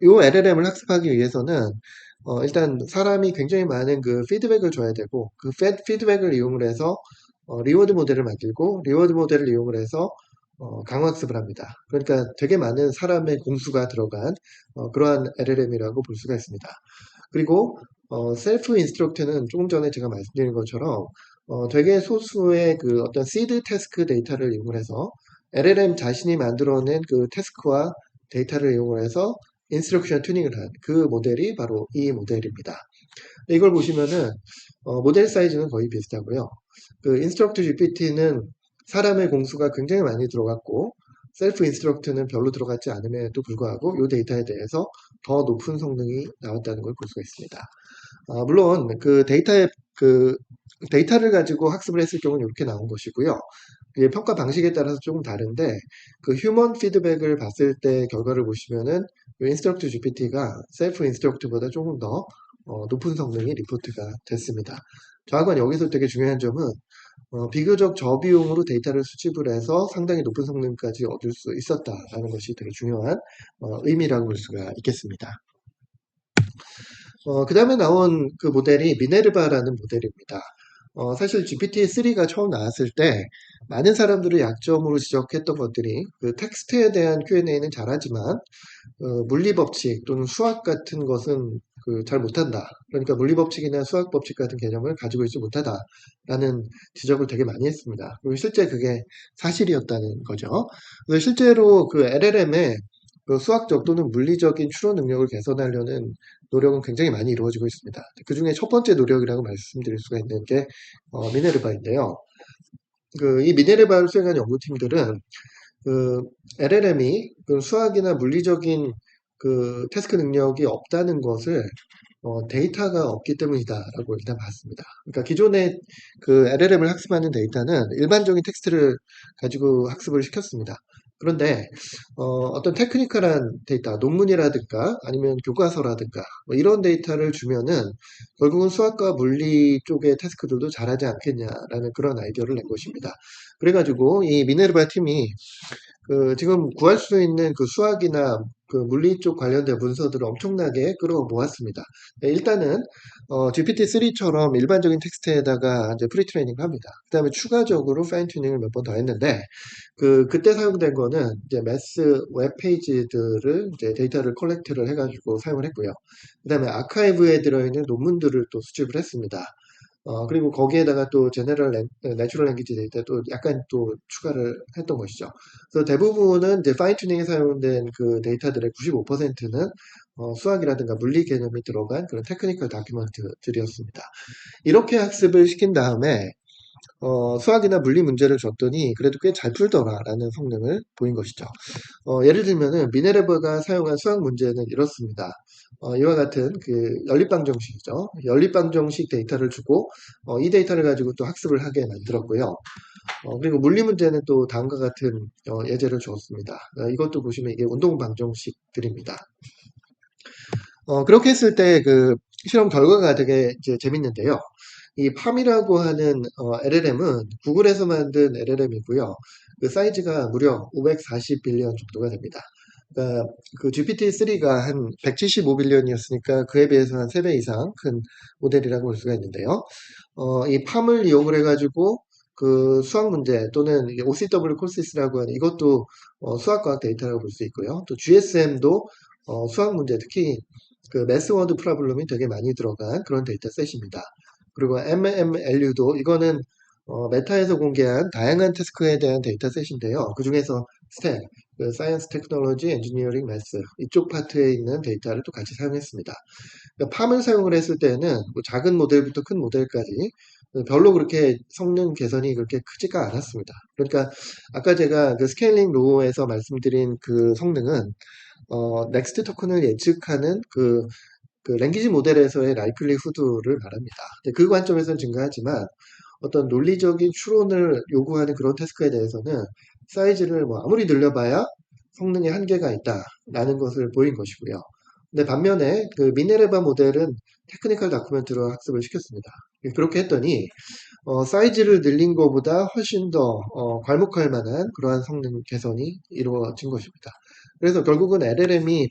Speaker 1: 요 LLM을 학습하기 위해서는 일단 사람이 굉장히 많은 그 피드백을 줘야 되고 그 피드백을 이용을 해서 리워드 모델을 만들고 리워드 모델을 이용을 해서 강화학습을 합니다. 그러니까 되게 많은 사람의 공수가 들어간 그러한 LLM이라고 볼 수가 있습니다. 그리고 셀프 인스트럭트는 조금 전에 제가 말씀드린 것처럼 되게 소수의 그 어떤 시드 태스크 데이터를 이용을 해서 LLM 자신이 만들어낸 그 태스크와 데이터를 이용을 해서 인스트럭션 튜닝을 한 그 모델이 바로 이 모델입니다. 이걸 보시면은 모델 사이즈는 거의 비슷하고요. 그 인스트럭트 GPT는 사람의 공수가 굉장히 많이 들어갔고 셀프 인스트럭트는 별로 들어갔지 않음에도 불구하고 이 데이터에 대해서 더 높은 성능이 나왔다는 걸 볼 수가 있습니다. 물론 그 데이터를 가지고 학습을 했을 경우는 이렇게 나온 것이고요. 이게 평가 방식에 따라서 조금 다른데 그 휴먼 피드백을 봤을 때 결과를 보시면은 인스트럭트 GPT가 셀프 인스트럭트보다 조금 더 높은 성능이 리포트가 됐습니다. 저하고는 여기서 되게 중요한 점은 비교적 저비용으로 데이터를 수집을 해서 상당히 높은 성능까지 얻을 수 있었다라는 것이 되게 중요한 의미라고 볼 수가 있겠습니다. 그 다음에 나온 그 모델이 미네르바라는 모델입니다. 사실 GPT-3가 처음 나왔을 때 많은 사람들이 약점으로 지적했던 것들이 그 텍스트에 대한 Q&A는 잘하지만 물리 법칙 또는 수학 같은 것은 잘 못한다. 그러니까 물리 법칙이나 수학 법칙 같은 개념을 가지고 있지 못하다라는 지적을 되게 많이 했습니다. 그리고 실제 그게 사실이었다는 거죠. 그래서 실제로 그 LLM의 그 수학적 또는 물리적인 추론 능력을 개선하려는 노력은 굉장히 많이 이루어지고 있습니다. 그 중에 첫 번째 노력이라고 말씀드릴 수가 있는 게 미네르바인데요. 이 미네르바를 수행한 연구팀들은 그 LLM이 그 수학이나 물리적인 그 태스크 능력이 없다는 것을 데이터가 없기 때문이다라고 일단 봤습니다. 그러니까 기존의 그 LLM을 학습하는 데이터는 일반적인 텍스트를 가지고 학습을 시켰습니다. 그런데 어떤 테크니컬한 데이터, 논문이라든가 아니면 교과서라든가 뭐 이런 데이터를 주면은 결국은 수학과 물리 쪽의 태스크들도 잘하지 않겠냐라는 그런 아이디어를 낸 것입니다. 그래가지고 이 미네르바 팀이 지금 구할 수 있는 그 수학이나 그 물리 쪽 관련된 문서들을 엄청나게 끌어 모았습니다. 네, 일단은 GPT-3처럼 일반적인 텍스트에다가 이제 프리 트레이닝을 합니다. 그 다음에 추가적으로 파인 튜닝을 몇 번 더 했는데 그때 사용된 거는 이제 매스 웹 페이지들을 이제 데이터를 컬렉트를 해가지고 사용을 했고요. 그 다음에 아카이브에 들어있는 논문들을 또 수집을 했습니다. 그리고 거기에다가 또 내추럴 랭귀지 데이터 또 약간 또 추가를 했던 것이죠. 그래서 대부분은 이제 파인 튜닝에 사용된 그 데이터들의 95%는 수학이라든가 물리 개념이 들어간 그런 테크니컬 다큐먼트들이었습니다. 이렇게 학습을 시킨 다음에 수학이나 물리 문제를 줬더니 그래도 꽤 잘 풀더라라는 성능을 보인 것이죠. 예를 들면은 미네르바가 사용한 수학 문제는 이렇습니다. 이와 같은 그 연립방정식이죠. 연립방정식 데이터를 주고 이 데이터를 가지고 또 학습을 하게 만들었고요. 그리고 물리 문제는 또 다음과 같은 예제를 주었습니다. 이것도 보시면 이게 운동방정식들입니다. 그렇게 했을 때 그 실험 결과가 되게 이제 재밌는데요. 이 팜이라고 하는 LLM은 구글에서 만든 LLM이고요. 그 사이즈가 무려 540빌리언 정도가 됩니다. 그러니까 그 GPT-3가 한 175빌리언이었으니까 그에 비해서 한 3배 이상 큰 모델이라고 볼 수가 있는데요. 이 팜을 이용을 해가지고 그 수학 문제 또는 OCW 콜시스라고 하는 이것도 수학과학 데이터라고 볼 수 있고요. 또 GSM도 수학 문제 특히 그 매스워드 프로블럼이 되게 많이 들어간 그런 데이터셋입니다. 그리고 MMLU도 이거는 메타에서 공개한 다양한 태스크에 대한 데이터셋인데요. 그 중에서 STEM, 그 사이언스, 테크놀로지, 엔지니어링, 매스 이쪽 파트에 있는 데이터를 또 같이 사용했습니다. 그러니까 팜을 사용을 했을 때는 뭐 작은 모델부터 큰 모델까지 별로 그렇게 성능 개선이 그렇게 크지가 않았습니다. 그러니까 아까 제가 그 스케일링 로우에서 말씀드린 그 성능은 넥스트 토큰을 예측하는 그 랭귀지 모델에서의 라이클리후드를 말합니다. 그 관점에서는 증가하지만 어떤 논리적인 추론을 요구하는 그런 태스크에 대해서는 사이즈를 뭐 아무리 늘려봐야 성능에 한계가 있다라는 것을 보인 것이고요. 근데 반면에 그 미네르바 모델은 테크니컬 다큐멘트로 학습을 시켰습니다. 그렇게 했더니 사이즈를 늘린 것보다 훨씬 더 괄목할 만한 그러한 성능 개선이 이루어진 것입니다. 그래서 결국은 LLM이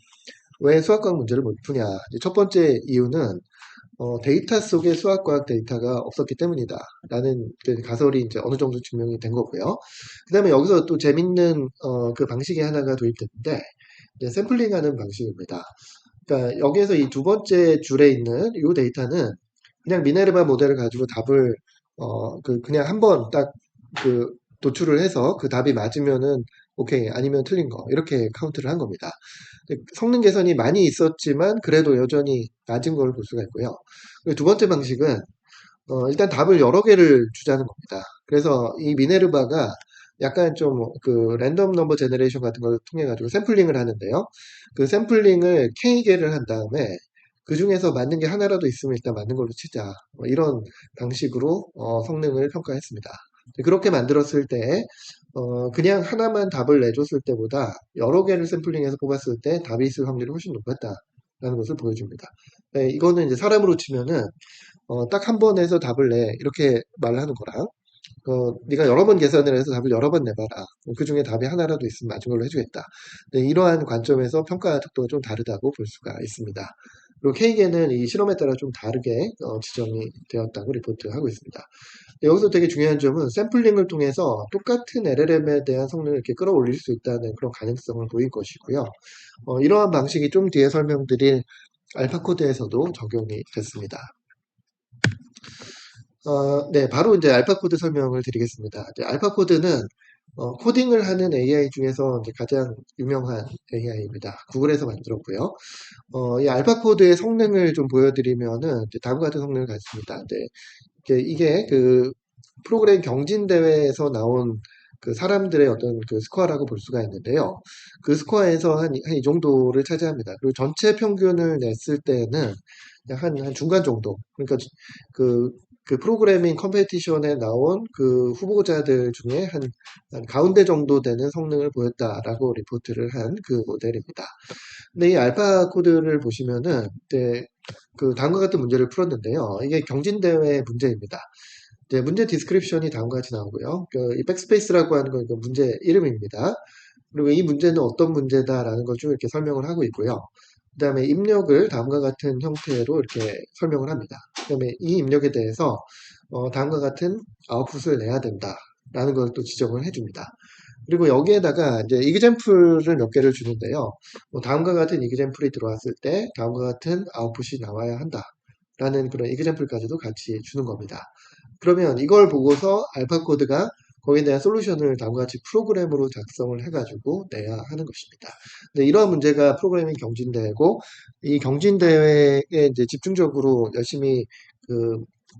Speaker 1: 왜 수학과학 문제를 못 푸냐? 첫 번째 이유는 데이터 속에 수학과학 데이터가 없었기 때문이다. 라는 그 가설이 이제 어느 정도 증명이 된 거고요. 그 다음에 여기서 또 재밌는 그 방식이 하나가 도입됐는데 이제 샘플링하는 방식입니다. 그러니까 여기에서 이 두 번째 줄에 있는 이 데이터는 그냥 미네르바 모델을 가지고 답을 그냥 한번 딱 그 도출을 해서 그 답이 맞으면은 오케이 아니면 틀린 거 이렇게 카운트를 한 겁니다. 성능 개선이 많이 있었지만 그래도 여전히 낮은 걸 볼 수가 있고요. 그리고 두 번째 방식은 일단 답을 여러 개를 주자는 겁니다. 그래서 이 미네르바가 약간 좀 그 랜덤 넘버 제너레이션 같은 걸 통해 가지고 샘플링을 하는데요. 그 샘플링을 K개를 한 다음에 그 중에서 맞는 게 하나라도 있으면 일단 맞는 걸로 치자. 이런 방식으로 성능을 평가했습니다. 그렇게 만들었을 때 그냥 하나만 답을 내줬을 때보다 여러 개를 샘플링해서 뽑았을 때 답이 있을 확률이 훨씬 높았다라는 것을 보여줍니다. 네, 이거는 이제 사람으로 치면은 딱 한 번에서 답을 내 이렇게 말을 하는 거랑 네가 여러 번 계산을 해서 답을 여러 번 내봐라. 그 중에 답이 하나라도 있으면 맞은 걸로 해주겠다. 네, 이러한 관점에서 평가 속도가 좀 다르다고 볼 수가 있습니다. 그리고 K계는 이 실험에 따라 좀 다르게 지정이 되었다고 리포트하고 있습니다. 여기서 되게 중요한 점은 샘플링을 통해서 똑같은 LLM에 대한 성능을 이렇게 끌어올릴 수 있다는 그런 가능성을 보인 것이고요. 이러한 방식이 좀 뒤에 설명드릴 알파코드에서도 적용이 됐습니다. 네, 바로 이제 알파코드 설명을 드리겠습니다. 이제 알파코드는 코딩을 하는 AI 중에서 이제 가장 유명한 AI입니다. 구글에서 만들었고요. 이 알파코드의 성능을 좀 보여드리면은 이제 다음과 같은 성능을 가졌습니다. 이게 그 프로그램 경진대회에서 나온 그 사람들의 어떤 그 스코어라고 볼 수가 있는데요. 그 스코어에서 한 이 정도를 차지합니다. 그리고 전체 평균을 냈을 때는 한 중간 정도. 그러니까 그, 그 프로그래밍 컴페티션에 나온 그 후보자들 중에 한 가운데 정도 되는 성능을 보였다라고 리포트를 한 그 모델입니다. 근데 이 알파 코드를 보시면은 이제 그 다음과 같은 문제를 풀었는데요. 이게 경진대회 문제입니다. 이제 문제 디스크립션이 다음과 같이 나오고요. 이 백스페이스라고 하는 건 그 문제 이름입니다. 그리고 이 문제는 어떤 문제다라는 걸 쭉 이렇게 설명을 하고 있고요. 그 다음에 입력을 다음과 같은 형태로 이렇게 설명을 합니다. 그 다음에 이 입력에 대해서 다음과 같은 아웃풋을 내야 된다라는 걸 또 지적을 해줍니다. 그리고 여기에다가 이제 이그젬플을 몇 개를 주는데요. 다음과 같은 이그젬플이 들어왔을 때 다음과 같은 아웃풋이 나와야 한다. 라는 그런 이그젬플까지도 같이 주는 겁니다. 그러면 이걸 보고서 알파 코드가 거기에 대한 솔루션을 다음과 같이 프로그램으로 작성을 해가지고 내야 하는 것입니다. 근데 이러한 문제가 프로그래밍 경진대회고, 이 경진대회에 이제 집중적으로 열심히 그,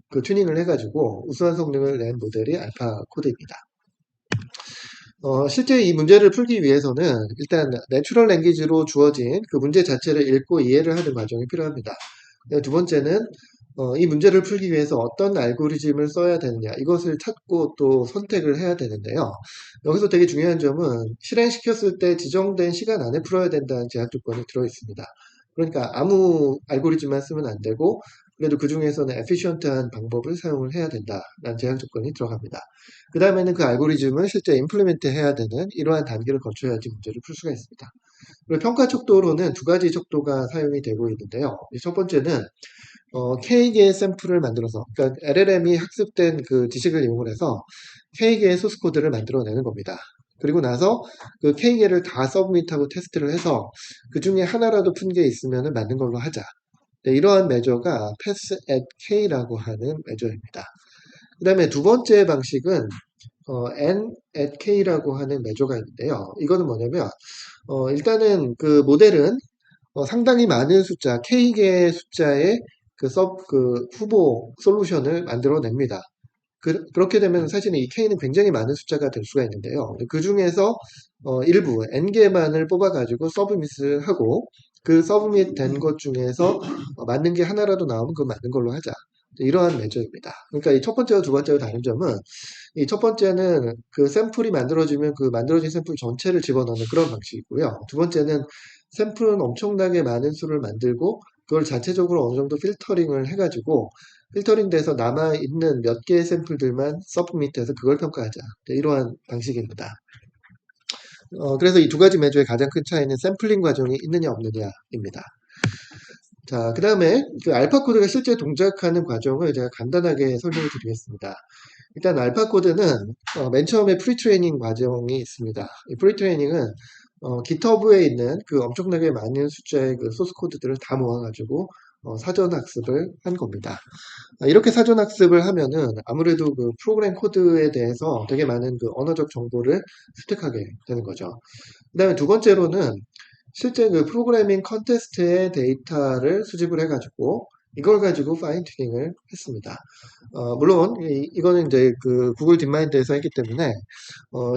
Speaker 1: 그 튜닝을 해가지고 우수한 성능을 낸 모델이 알파 코드입니다. 실제 이 문제를 풀기 위해서는 일단 내추럴 랭귀지로 주어진 그 문제 자체를 읽고 이해를 하는 과정이 필요합니다. 두 번째는 이 문제를 풀기 위해서 어떤 알고리즘을 써야 되느냐 이것을 찾고 또 선택을 해야 되는데요. 여기서 되게 중요한 점은 실행시켰을 때 지정된 시간 안에 풀어야 된다는 제약 조건이 들어 있습니다. 그러니까 아무 알고리즘만 쓰면 안 되고 그래도 그 중에서는 에피션트한 방법을 사용을 해야 된다라는 제약 조건이 들어갑니다. 그 다음에는 그 알고리즘을 실제 임플리멘트 해야 되는 이러한 단계를 거쳐야지 문제를 풀 수가 있습니다. 그리고 평가 척도로는 두 가지 척도가 사용이 되고 있는데요. 첫 번째는 K개의 샘플을 만들어서, 그러니까 LLM이 학습된 그 지식을 이용을 해서 K개의 소스 코드를 만들어내는 겁니다. 그리고 나서 그 K개를 다 서브밋하고 테스트를 해서 그 중에 하나라도 푼 게 있으면 맞는 걸로 하자. 네, 이러한 매저가 pass at K라고 하는 매저입니다. 그 다음에 두 번째 방식은 N at K라고 하는 매저가 있는데요. 이거는 뭐냐면 일단은 그 모델은 상당히 많은 숫자, K개의 숫자의 그 후보 솔루션을 만들어냅니다. 그렇게 되면 사실은 이 K는 굉장히 많은 숫자가 될 수가 있는데요. 그 중에서 일부 N개만을 뽑아가지고 서브밋을 하고 그 서브밋 된 것 중에서 맞는 게 하나라도 나오면 그거 맞는 걸로 하자. 이러한 매저입니다. 그러니까 이 첫 번째와 두 번째와 다른 점은 이 첫 번째는 그 샘플이 만들어지면 그 만들어진 샘플 전체를 집어넣는 그런 방식이고요. 두 번째는 샘플은 엄청나게 많은 수를 만들고 그걸 자체적으로 어느 정도 필터링을 해가지고 필터링 돼서 남아있는 몇 개의 샘플들만 서브밋해서 그걸 평가하자. 네, 이러한 방식입니다. 그래서 이 두 가지 매조의 가장 큰 차이는 샘플링 과정이 있느냐 없느냐입니다. 자, 그 다음에 그 알파 코드가 실제 동작하는 과정을 제가 간단하게 설명을 드리겠습니다. 일단 알파 코드는 맨 처음에 프리트레이닝 과정이 있습니다. 이 프리트레이닝은 GitHub에 있는 그 엄청나게 많은 숫자의 그 소스 코드들을 다 모아가지고 사전 학습을 한 겁니다. 이렇게 사전 학습을 하면은 아무래도 그 프로그램 코드에 대해서 되게 많은 그 언어적 정보를 습득하게 되는 거죠. 그 다음에 두 번째로는 실제 그 프로그래밍 컨테스트의 데이터를 수집을 해가지고 이걸 가지고 파인 튜닝을 했습니다. 물론 이거는 이제 그 구글 딥마인드에서 했기 때문에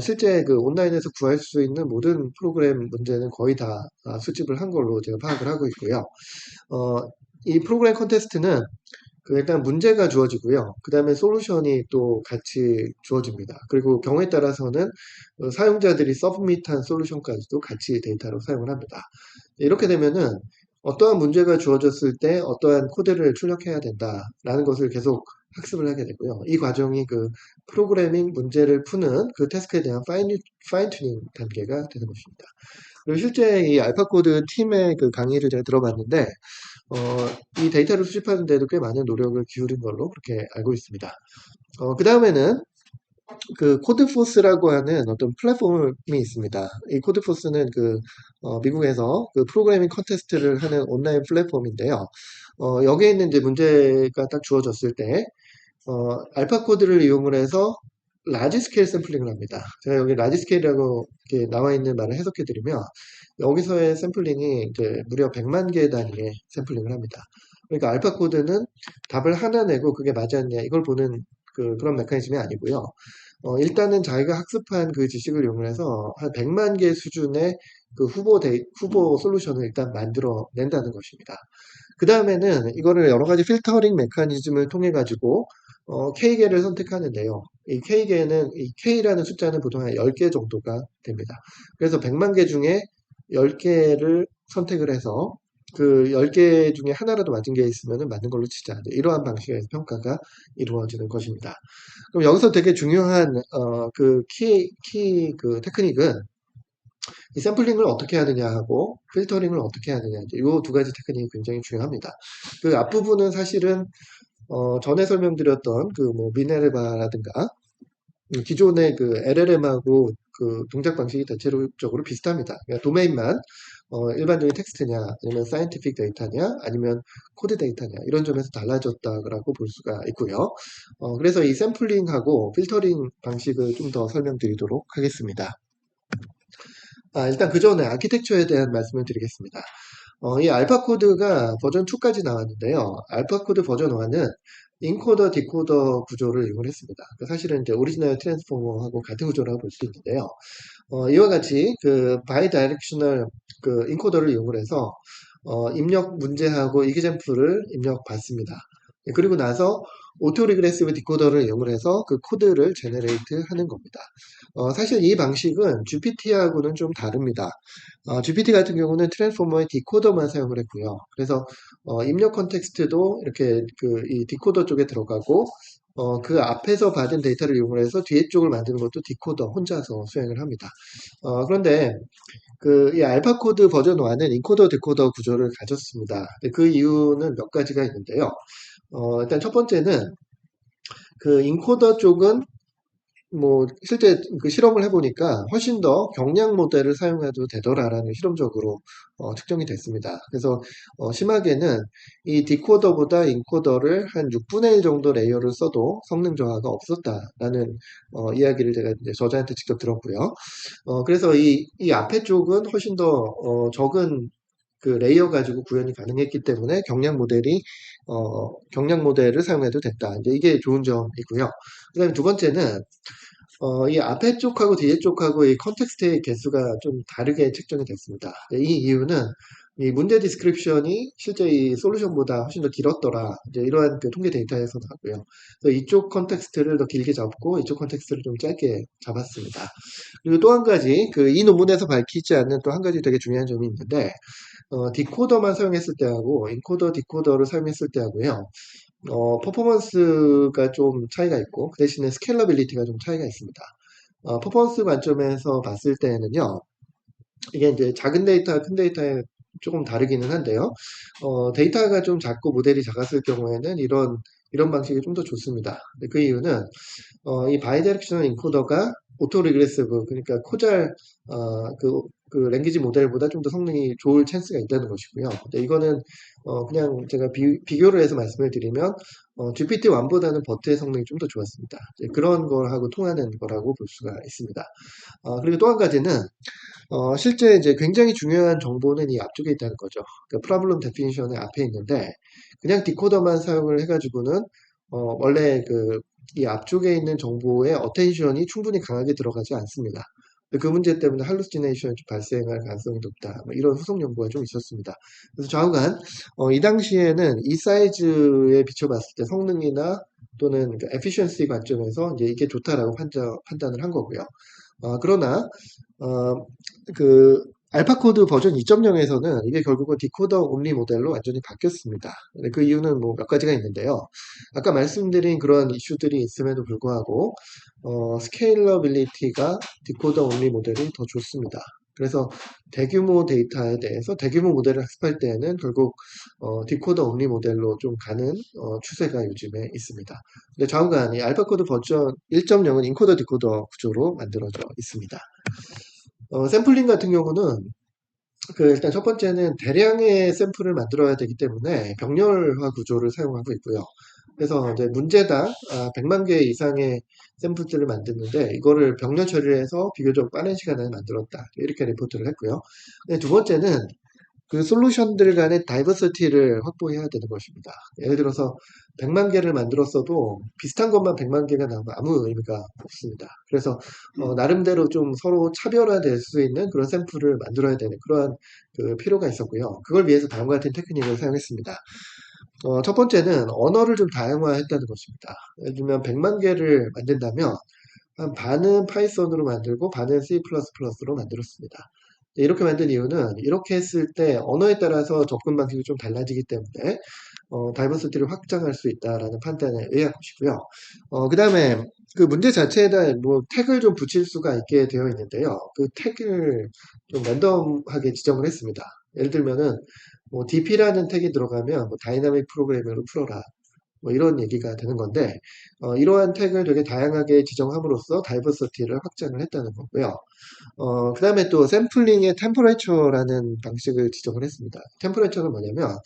Speaker 1: 실제 그 온라인에서 구할 수 있는 모든 프로그램 문제는 거의 다 수집을 한 걸로 제가 파악을 하고 있고요. 이 프로그램 컨테스트는 그 일단 문제가 주어지고요. 그 다음에 솔루션이 또 같이 주어집니다. 그리고 경우에 따라서는 사용자들이 서브밋한 솔루션까지도 같이 데이터로 사용을 합니다. 이렇게 되면은 어떠한 문제가 주어졌을 때 어떠한 코드를 출력해야 된다라는 것을 계속 학습을 하게 되고요. 이 과정이 그 프로그래밍 문제를 푸는 그 태스크에 대한 파인 튜닝 단계가 되는 것입니다. 그리고 실제 이 알파코드 팀의 그 강의를 제가 들어봤는데 이 데이터를 수집하는 데도 꽤 많은 노력을 기울인 걸로 그렇게 알고 있습니다. 그 다음에는 그 코드포스라고 하는 어떤 플랫폼이 있습니다. 이 코드포스는 그 미국에서 그 프로그래밍 컨테스트를 하는 온라인 플랫폼인데요. 여기에 있는 이제 문제가 딱 주어졌을 때 알파 코드를 이용을 해서 라지 스케일 샘플링을 합니다. 제가 여기 라지 스케일이라고 이렇게 나와 있는 말을 해석해 드리면 여기서의 샘플링이 이제 무려 100만 개 단위의 샘플링을 합니다. 그러니까 알파 코드는 답을 하나 내고 그게 맞았냐 이걸 보는 그런 메커니즘이 아니고요. 일단은 자기가 학습한 그 지식을 이용해서 한 100만 개 수준의 그 후보 솔루션을 일단 만들어 낸다는 것입니다. 그 다음에는 이거를 여러 가지 필터링 메커니즘을 통해 가지고 K개를 선택하는데요. 이 K개는 이 K라는 숫자는 보통 한 10개 정도가 됩니다. 그래서 100만 개 중에 10개를 선택을 해서 그 10개 중에 하나라도 맞은 게 있으면 맞는 걸로 치자. 이러한 방식의 평가가 이루어지는 것입니다. 그럼 여기서 되게 중요한 그 테크닉은 이 샘플링을 어떻게 하느냐 하고 필터링을 어떻게 하느냐 이 두 가지 테크닉이 굉장히 중요합니다. 그 앞부분은 사실은 전에 설명드렸던 그 뭐 미네르바라든가 기존의 그 LLM하고 그 동작 방식이 대체적으로 비슷합니다. 그러니까 도메인만 일반적인 텍스트냐, 아니면 사이언티픽 데이터냐, 아니면 코드 데이터냐, 이런 점에서 달라졌다고 볼 수가 있고요. 그래서 이 샘플링하고 필터링 방식을 좀 더 설명드리도록 하겠습니다. 일단 그 전에 아키텍처에 대한 말씀을 드리겠습니다. 이 알파 코드가 버전 2까지 나왔는데요. 알파 코드 버전 1은 인코더, 디코더 구조를 이용을 했습니다. 사실은 이제 오리지널 트랜스포머하고 같은 구조라고 볼 수 있는데요. 이와 같이 그 바이다이렉셔널 그 인코더를 이용을 해서 입력 문제하고 이그젬플을 입력받습니다. 그리고 나서 오토 리그레시브 디코더를 이용을 해서 그 코드를 제너레이트 하는 겁니다. 사실 이 방식은 GPT하고는 좀 다릅니다. GPT 같은 경우는 트랜스포머의 디코더만 사용을 했고요. 그래서 입력 컨텍스트도 이렇게 그 이 디코더 쪽에 들어가고 그 앞에서 받은 데이터를 이용을 해서 뒤에 쪽을 만드는 것도 디코더 혼자서 수행을 합니다. 그런데 이 알파 코드 버전 1은 인코더 디코더 구조를 가졌습니다. 그 이유는 몇 가지가 있는데요. 일단 첫 번째는 그 인코더 쪽은 뭐 실제 그 실험을 해보니까 훨씬 더 경량 모델을 사용해도 되더라라는 실험적으로 측정이 됐습니다. 그래서 심하게는 이 디코더보다 인코더를 한 6분의 1 정도 레이어를 써도 성능 저하가 없었다라는 이야기를 제가 이제 저자한테 직접 들었고요. 그래서 이 앞에 쪽은 훨씬 더 적은 그 레이어 가지고 구현이 가능했기 때문에 경량 모델을 사용해도 됐다. 이제 이게 좋은 점이고요. 그다음에 두 번째는 이 앞에 쪽하고 뒤에 쪽하고 이 컨텍스트의 개수가 좀 다르게 책정이 됐습니다. 이 이유는 이 문제 디스크립션이 실제 이 솔루션보다 훨씬 더 길었더라. 이제 이러한 그 통계 데이터에서 나왔고요. 그래서 이쪽 컨텍스트를 더 길게 잡고 이쪽 컨텍스트를 좀 짧게 잡았습니다. 그리고 또 한 가지, 이 논문에서 밝히지 않는 또 한 가지 되게 중요한 점이 있는데, 디코더만 사용했을 때하고 인코더, 디코더를 사용했을 때하고요. 퍼포먼스가 좀 차이가 있고, 그 대신에 스케일러빌리티가 좀 차이가 있습니다. 퍼포먼스 관점에서 봤을 때는요, 이게 이제 작은 데이터, 큰 데이터에 조금 다르기는 한데요. 데이터가 좀 작고 모델이 작았을 경우에는 이런 방식이 좀 더 좋습니다. 그 이유는 이 바이다이렉셔널 인코더가 오토 리그레시브 그러니까 코잘 그 랭귀지 모델보다 좀 더 성능이 좋을 찬스가 있다는 것이고요. 근데 이거는 그냥 제가 비교를 해서 말씀을 드리면 GPT-1보다는 버트의 성능이 좀 더 좋았습니다. 그런 걸하고 통하는 거라고 볼 수가 있습니다. 그리고 또 한 가지는 실제 이제 굉장히 중요한 정보는 이 앞쪽에 있다는 거죠. 그러니까 프로블럼 데피니션의 앞에 있는데 그냥 디코더만 사용을 해가지고는 원래 이 앞쪽에 있는 정보의 어텐션이 충분히 강하게 들어가지 않습니다. 그 문제 때문에 할루시네이션이 발생할 가능성이 높다. 뭐 이런 후속 연구가 좀 있었습니다. 그래서 좌우간 이 당시에는 이 사이즈에 비춰봤을 때 성능이나 또는 에피션시 관점에서 이제 이게 좋다라고 판단을 한 거고요. 그러나 어, 그 알파코드 버전 2.0에서는 이게 결국은 디코더 온리 모델로 완전히 바뀌었습니다. 그 이유는 뭐 몇 가지가 있는데요. 아까 말씀드린 그런 이슈들이 있음에도 불구하고 스케일러빌리티가 디코더 온리 모델이 더 좋습니다. 그래서 대규모 데이터에 대해서 대규모 모델을 학습할 때에는 결국 디코더 온리 모델로 좀 가는 추세가 요즘에 있습니다. 근데 좌우간 이 알파코드 버전 1.0은 인코더 디코더 구조로 만들어져 있습니다. 샘플링 같은 경우는 일단 첫 번째는 대량의 샘플을 만들어야 되기 때문에 병렬화 구조를 사용하고 있고요. 그래서 이제 문제당 100만 개 이상의 샘플들을 만드는데 이거를 병렬 처리를 해서 비교적 빠른 시간에 만들었다. 이렇게 리포트를 했고요. 두 번째는 그 솔루션들 간의 다이버시티를 확보해야 되는 것입니다. 예를 들어서 100만 개를 만들었어도 비슷한 것만 100만 개가 나오면 아무 의미가 없습니다. 그래서 나름대로 좀 서로 차별화될 수 있는 그런 샘플을 만들어야 되는 그러한 그 필요가 있었고요. 그걸 위해서 다음과 같은 테크닉을 사용했습니다. 첫 번째는 언어를 좀 다양화했다는 것입니다. 예를 들면 100만 개를 만든다면 한 반은 파이썬으로 만들고 반은 C++로 만들었습니다. 이렇게 만든 이유는 이렇게 했을 때 언어에 따라서 접근 방식이 좀 달라지기 때문에 다이버시티를 확장할 수 있다라는 판단에 의한 것이고요. 그 다음에 그 문제 자체에다 뭐 태그를 좀 붙일 수가 있게 되어 있는데요. 그 태그를 좀 랜덤하게 지정을 했습니다. 예를 들면은 뭐 DP라는 태그이 들어가면 뭐 다이나믹 프로그래밍으로 풀어라. 뭐 이런 얘기가 되는 건데, 이러한 태그를 되게 다양하게 지정함으로써 다이버시티를 확장을 했다는 거고요. 그 다음에 또 샘플링의 템퍼레처라는 방식을 지정을 했습니다. 템퍼레처는 뭐냐면,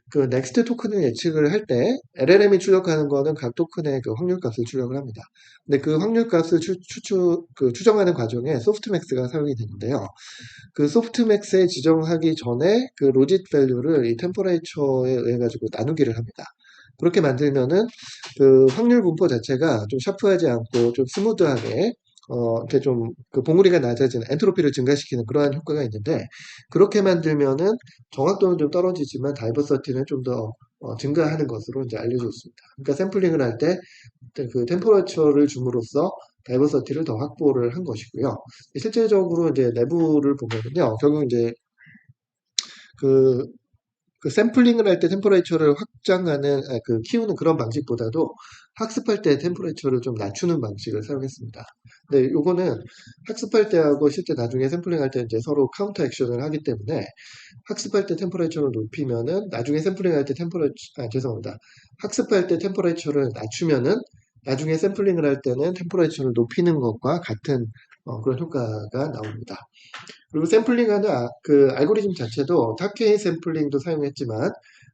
Speaker 1: 그 넥스트 토큰을 예측을 할 때 LLM이 출력하는 거는 각 토큰의 그 확률 값을 출력을 합니다. 근데 그 확률 값을 추정하는 과정에 소프트맥스가 사용이 되는데요. 그 소프트맥스에 지정하기 전에 그 로짓 밸류를 이 템퍼레이처에 의해 가지고 나누기를 합니다. 그렇게 만들면은 그 확률 분포 자체가 좀 샤프하지 않고 좀 스무드하게 이렇게 좀 그 봉우리가 낮아지는 엔트로피를 증가시키는 그러한 효과가 있는데 그렇게 만들면은 정확도는 좀 떨어지지만 다이버시티는 좀 더 증가하는 것으로 이제 알려져 있습니다. 그러니까 샘플링을 할 때 그 템퍼러처를 줌으로써 다이버시티를 더 확보를 한 것이고요. 실제적으로 이제 내부를 보면은요, 결국 이제 그, 그 샘플링을 할 때 템퍼레이처를 확장하는, 그 키우는 그런 방식보다도 학습할 때 템퍼레이처를 좀 낮추는 방식을 사용했습니다. 근데 요거는 학습할 때하고 실제 나중에 샘플링 할 때 이제 서로 카운터 액션을 하기 때문에 학습할 때 템퍼레이처를 높이면은 나중에 샘플링 할 때 죄송합니다. 학습할 때 템퍼레이처를 낮추면은 나중에 샘플링을 할 때는 템퍼레이처를 높이는 것과 같은 그런 효과가 나옵니다. 그리고 샘플링하는 그 알고리즘 자체도 탑케인 샘플링도 사용했지만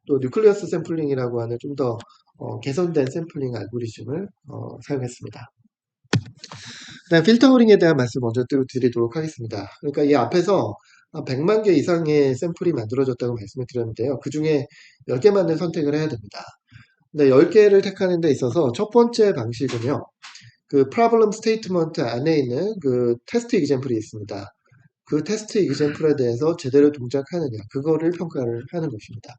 Speaker 1: 또 뉴클리어스 샘플링이라고 하는 좀 더 개선된 샘플링 알고리즘을 사용했습니다. 그다음 필터링에 대한 말씀 먼저 드리도록 하겠습니다. 그러니까 이 앞에서 100만 개 이상의 샘플이 만들어졌다고 말씀을 드렸는데요. 그 중에 10개만을 선택을 해야 됩니다. 근데 10개를 택하는 데 있어서 첫 번째 방식은요. 그 프로블럼 스테이트먼트 안에 있는 그 테스트 이그젬플이 있습니다. 그 테스트 이그젬플에 대해서 제대로 동작하느냐 그거를 평가를 하는 것입니다.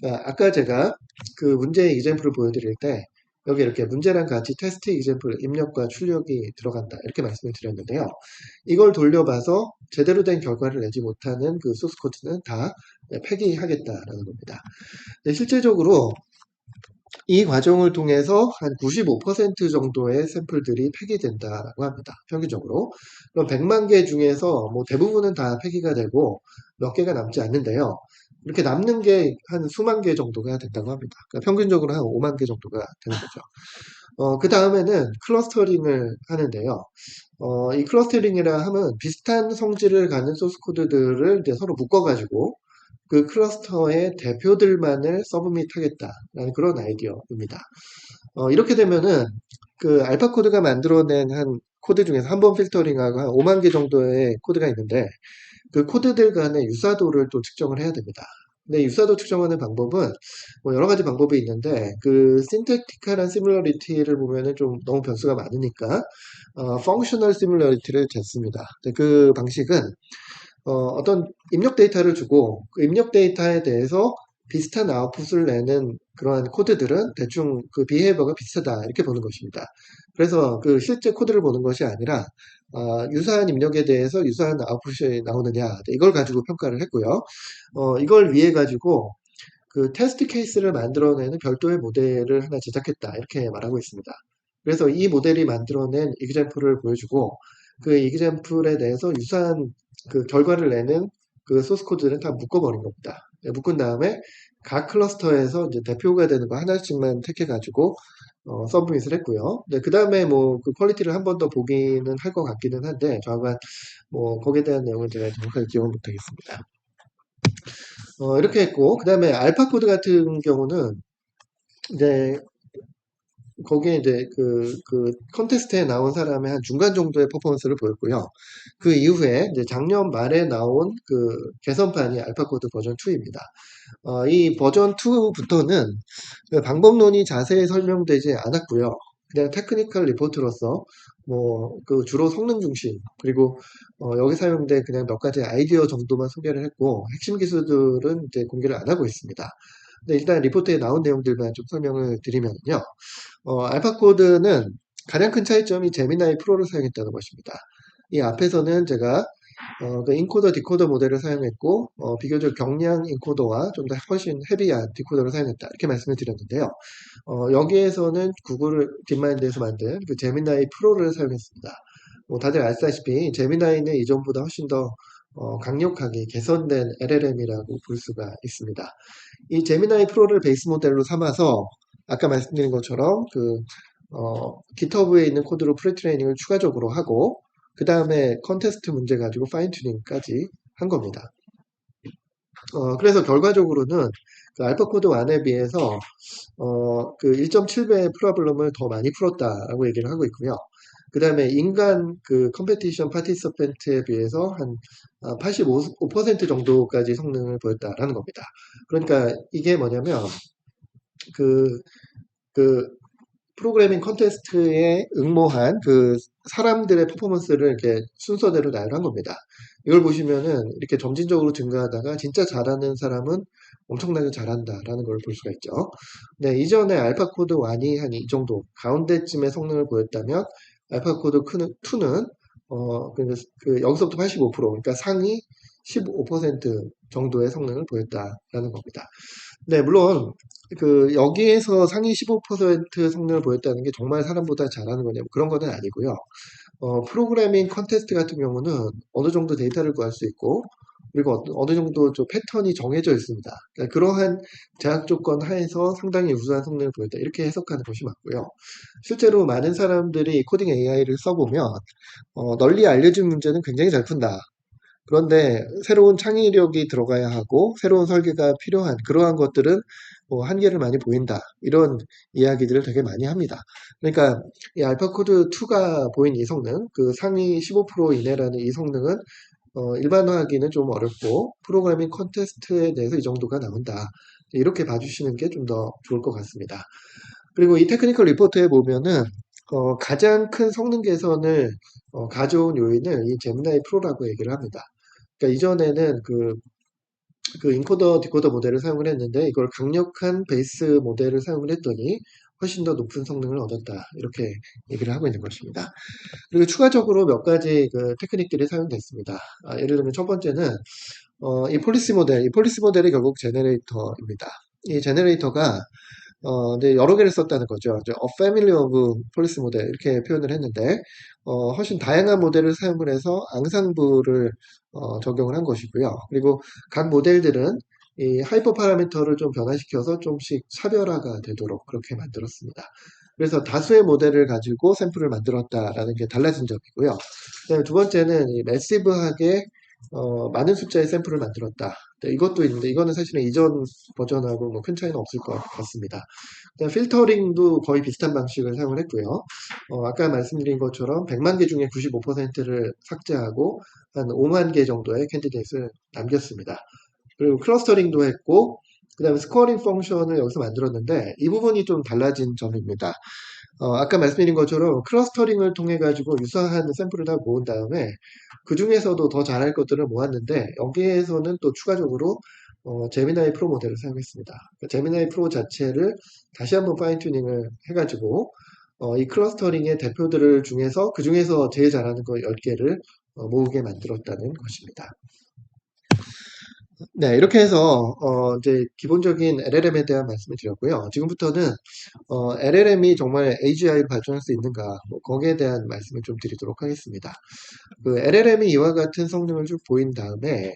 Speaker 1: 그러니까 아까 제가 그 문제 이그젬플을 보여드릴 때 여기 이렇게 문제랑 같이 테스트 이그젬플 입력과 출력이 들어간다 이렇게 말씀을 드렸는데요. 이걸 돌려봐서 제대로 된 결과를 내지 못하는 그 소스 코드는 다 폐기하겠다라는 겁니다. 실제적으로 이 과정을 통해서 한 95% 정도의 샘플들이 폐기된다고 합니다. 평균적으로. 그럼 100만 개 중에서 뭐 대부분은 다 폐기가 되고 몇 개가 남지 않는데요. 이렇게 남는 게 한 수만 개 정도가 된다고 합니다. 그러니까 평균적으로 한 5만 개 정도가 되는 거죠. 그 다음에는 클러스터링을 하는데요. 이 클러스터링이라 하면 비슷한 성질을 가는 소스 코드들을 이제 서로 묶어가지고 그 클러스터의 대표들만을 서브밋하겠다라는 그런 아이디어입니다. 이렇게 되면은 그 알파 코드가 만들어낸 한 코드 중에서 한 번 필터링하고 한 5만 개 정도의 코드가 있는데 그 코드들 간의 유사도를 또 측정을 해야 됩니다. 근데 유사도 측정하는 방법은 뭐 여러 가지 방법이 있는데 그 신택티컬한 시뮬러리티를 보면은 좀 너무 변수가 많으니까 펑셔널 시뮬러리티를 쟀습니다. 그 방식은 어떤 입력 데이터를 주고 그 입력 데이터에 대해서 비슷한 아웃풋을 내는 그러한 코드들은 대충 그 비헤이버가 비슷하다 이렇게 보는 것입니다. 그래서 그 실제 코드를 보는 것이 아니라 유사한 입력에 대해서 유사한 아웃풋이 나오느냐 이걸 가지고 평가를 했고요. 이걸 위해 가지고 그 테스트 케이스를 만들어내는 별도의 모델을 하나 제작했다 이렇게 말하고 있습니다. 그래서 이 모델이 만들어낸 이그젬플을 보여주고 그 이그젬플에 대해서 유사한 그 결과를 내는 그 소스 코드는 다 묶어버린 겁니다. 묶은 다음에 각 클러스터에서 이제 대표가 되는 거 하나씩만 택해가지고 서브밋을 했고요. 네, 그 다음에 뭐 그 퀄리티를 한 번 더 보기는 할 것 같기는 한데 정확한 뭐 거기에 대한 내용을 제가 정확하게 기억은 못하겠습니다. 이렇게 했고 그 다음에 알파 코드 같은 경우는 이제 거기에 이제 그 컨테스트에 나온 사람의 한 중간 정도의 퍼포먼스를 보였고요. 그 이후에 이제 작년 말에 나온 그 개선판이 알파코드 버전 2입니다. 이 버전 2부터는 그 방법론이 자세히 설명되지 않았고요. 그냥 테크니컬 리포트로서 뭐 그 주로 성능 중심 그리고 여기 사용된 그냥 몇 가지 아이디어 정도만 소개를 했고 핵심 기술들은 이제 공개를 안 하고 있습니다. 근데 일단 리포트에 나온 내용들만 좀 설명을 드리면요. 알파코드는 가장 큰 차이점이 제미나이 프로를 사용했다는 것입니다. 이 앞에서는 제가 그 인코더 디코더 모델을 사용했고 비교적 경량 인코더와 좀 더 훨씬 헤비한 디코더를 사용했다 이렇게 말씀을 드렸는데요. 여기에서는 구글 딥마인드에서 만든 그 제미나이 프로를 사용했습니다. 뭐 다들 아시다시피 제미나이는 이전보다 훨씬 더 강력하게 개선된 LLM이라고 볼 수가 있습니다. 이 제미나이 프로를 베이스 모델로 삼아서 아까 말씀드린 것처럼 GitHub에 있는 코드로 프리트레이닝을 추가적으로 하고 그 다음에 컨테스트 문제 가지고 파인 튜닝까지 한 겁니다. 그래서 결과적으로는 그 알파코드 1에 비해서 그 1.7배 프로블럼을 더 많이 풀었다라고 얘기를 하고 있고요. 그 다음에 인간 그 컴페티션 파티서펜트에 비해서 한 85% 정도까지 성능을 보였다라는 겁니다. 그러니까 이게 뭐냐면 그, 그 프로그래밍 컨테스트에 응모한 그 사람들의 퍼포먼스를 이렇게 순서대로 나열한 겁니다. 이걸 보시면은 이렇게 점진적으로 증가하다가 진짜 잘하는 사람은 엄청나게 잘한다라는 걸 볼 수가 있죠. 네, 이전에 알파코드 1이 한 이 정도 가운데쯤의 성능을 보였다면 알파코드 2는 여기서부터 85% 그러니까 상위 15% 정도의 성능을 보였다라는 겁니다. 네, 물론 여기에서 상위 15% 성능을 보였다는 게 정말 사람보다 잘하는 거냐 그런 거는 아니고요. 프로그래밍 컨테스트 같은 경우는 어느 정도 데이터를 구할 수 있고 그리고 어느 정도 좀 패턴이 정해져 있습니다. 그러니까 그러한 제약 조건 하에서 상당히 우수한 성능을 보였다. 이렇게 해석하는 것이 맞고요. 실제로 많은 사람들이 코딩 AI를 써보면 널리 알려진 문제는 굉장히 잘 푼다. 그런데 새로운 창의력이 들어가야 하고 새로운 설계가 필요한 그러한 것들은 뭐 한계를 많이 보인다. 이런 이야기들을 되게 많이 합니다. 그러니까 이 알파코드 2가 보인 이 성능, 그 상위 15% 이내라는 이 성능은 일반화하기는 좀 어렵고 프로그래밍 컨테스트에 대해서 이 정도가 나온다. 이렇게 봐주시는 게 좀 더 좋을 것 같습니다. 그리고 이 테크니컬 리포트에 보면은 가장 큰 성능 개선을 가져온 요인을 이 제미나이 프로라고 얘기를 합니다. 그러니까 이전에는 그 인코더 디코더 모델을 사용을 했는데 이걸 강력한 베이스 모델을 사용을 했더니 훨씬 더 높은 성능을 얻었다. 이렇게 얘기를 하고 있는 것입니다. 그리고 추가적으로 몇 가지 그 테크닉들이 사용됐습니다. 예를 들면 첫 번째는 이 폴리시 모델이 결국 제너레이터입니다. 이 제너레이터가 근데 여러 개를 썼다는 거죠. 이제 A Family of Policy Model 이렇게 표현을 했는데 훨씬 다양한 모델을 사용을 해서 앙상블을 적용을 한 것이고요. 그리고 각 모델들은 이 하이퍼 파라미터를 좀 변화시켜서 좀씩 차별화가 되도록 그렇게 만들었습니다. 그래서 다수의 모델을 가지고 샘플을 만들었다라는 게 달라진 점이고요. 그다음에 두 번째는 이 매시브하게 많은 숫자의 샘플을 만들었다. 네, 이것도 있는데 이거는 사실은 이전 버전하고 뭐 큰 차이는 없을 것 같습니다. 그다음 필터링도 거의 비슷한 방식을 사용을 했고요. 아까 말씀드린 것처럼 100만 개 중에 95%를 삭제하고 한 5만 개 정도의 캔디데이트를 남겼습니다. 그리고 클러스터링도 했고 그다음에 스코어링 펑션을 여기서 만들었는데 이 부분이 좀 달라진 점입니다. 아까 말씀드린 것처럼 클러스터링을 통해 가지고 유사한 샘플을 다 모은 다음에 그 중에서도 더 잘할 것들을 모았는데 여기에서는 또 추가적으로 제미나이 프로 모델을 사용했습니다. 그러니까 제미나이 프로 자체를 다시 한번 파인 튜닝을 해가지고 이 클러스터링의 대표들을 중에서 그 중에서 제일 잘하는 거 10개를 모으게 만들었다는 것입니다. 네, 이렇게 해서 이제 기본적인 LLM에 대한 말씀을 드렸고요. 지금부터는 LLM이 정말 AGI를 발전할 수 있는가, 뭐 거기에 대한 말씀을 좀 드리도록 하겠습니다. 그 LLM이 이와 같은 성능을 쭉 보인 다음에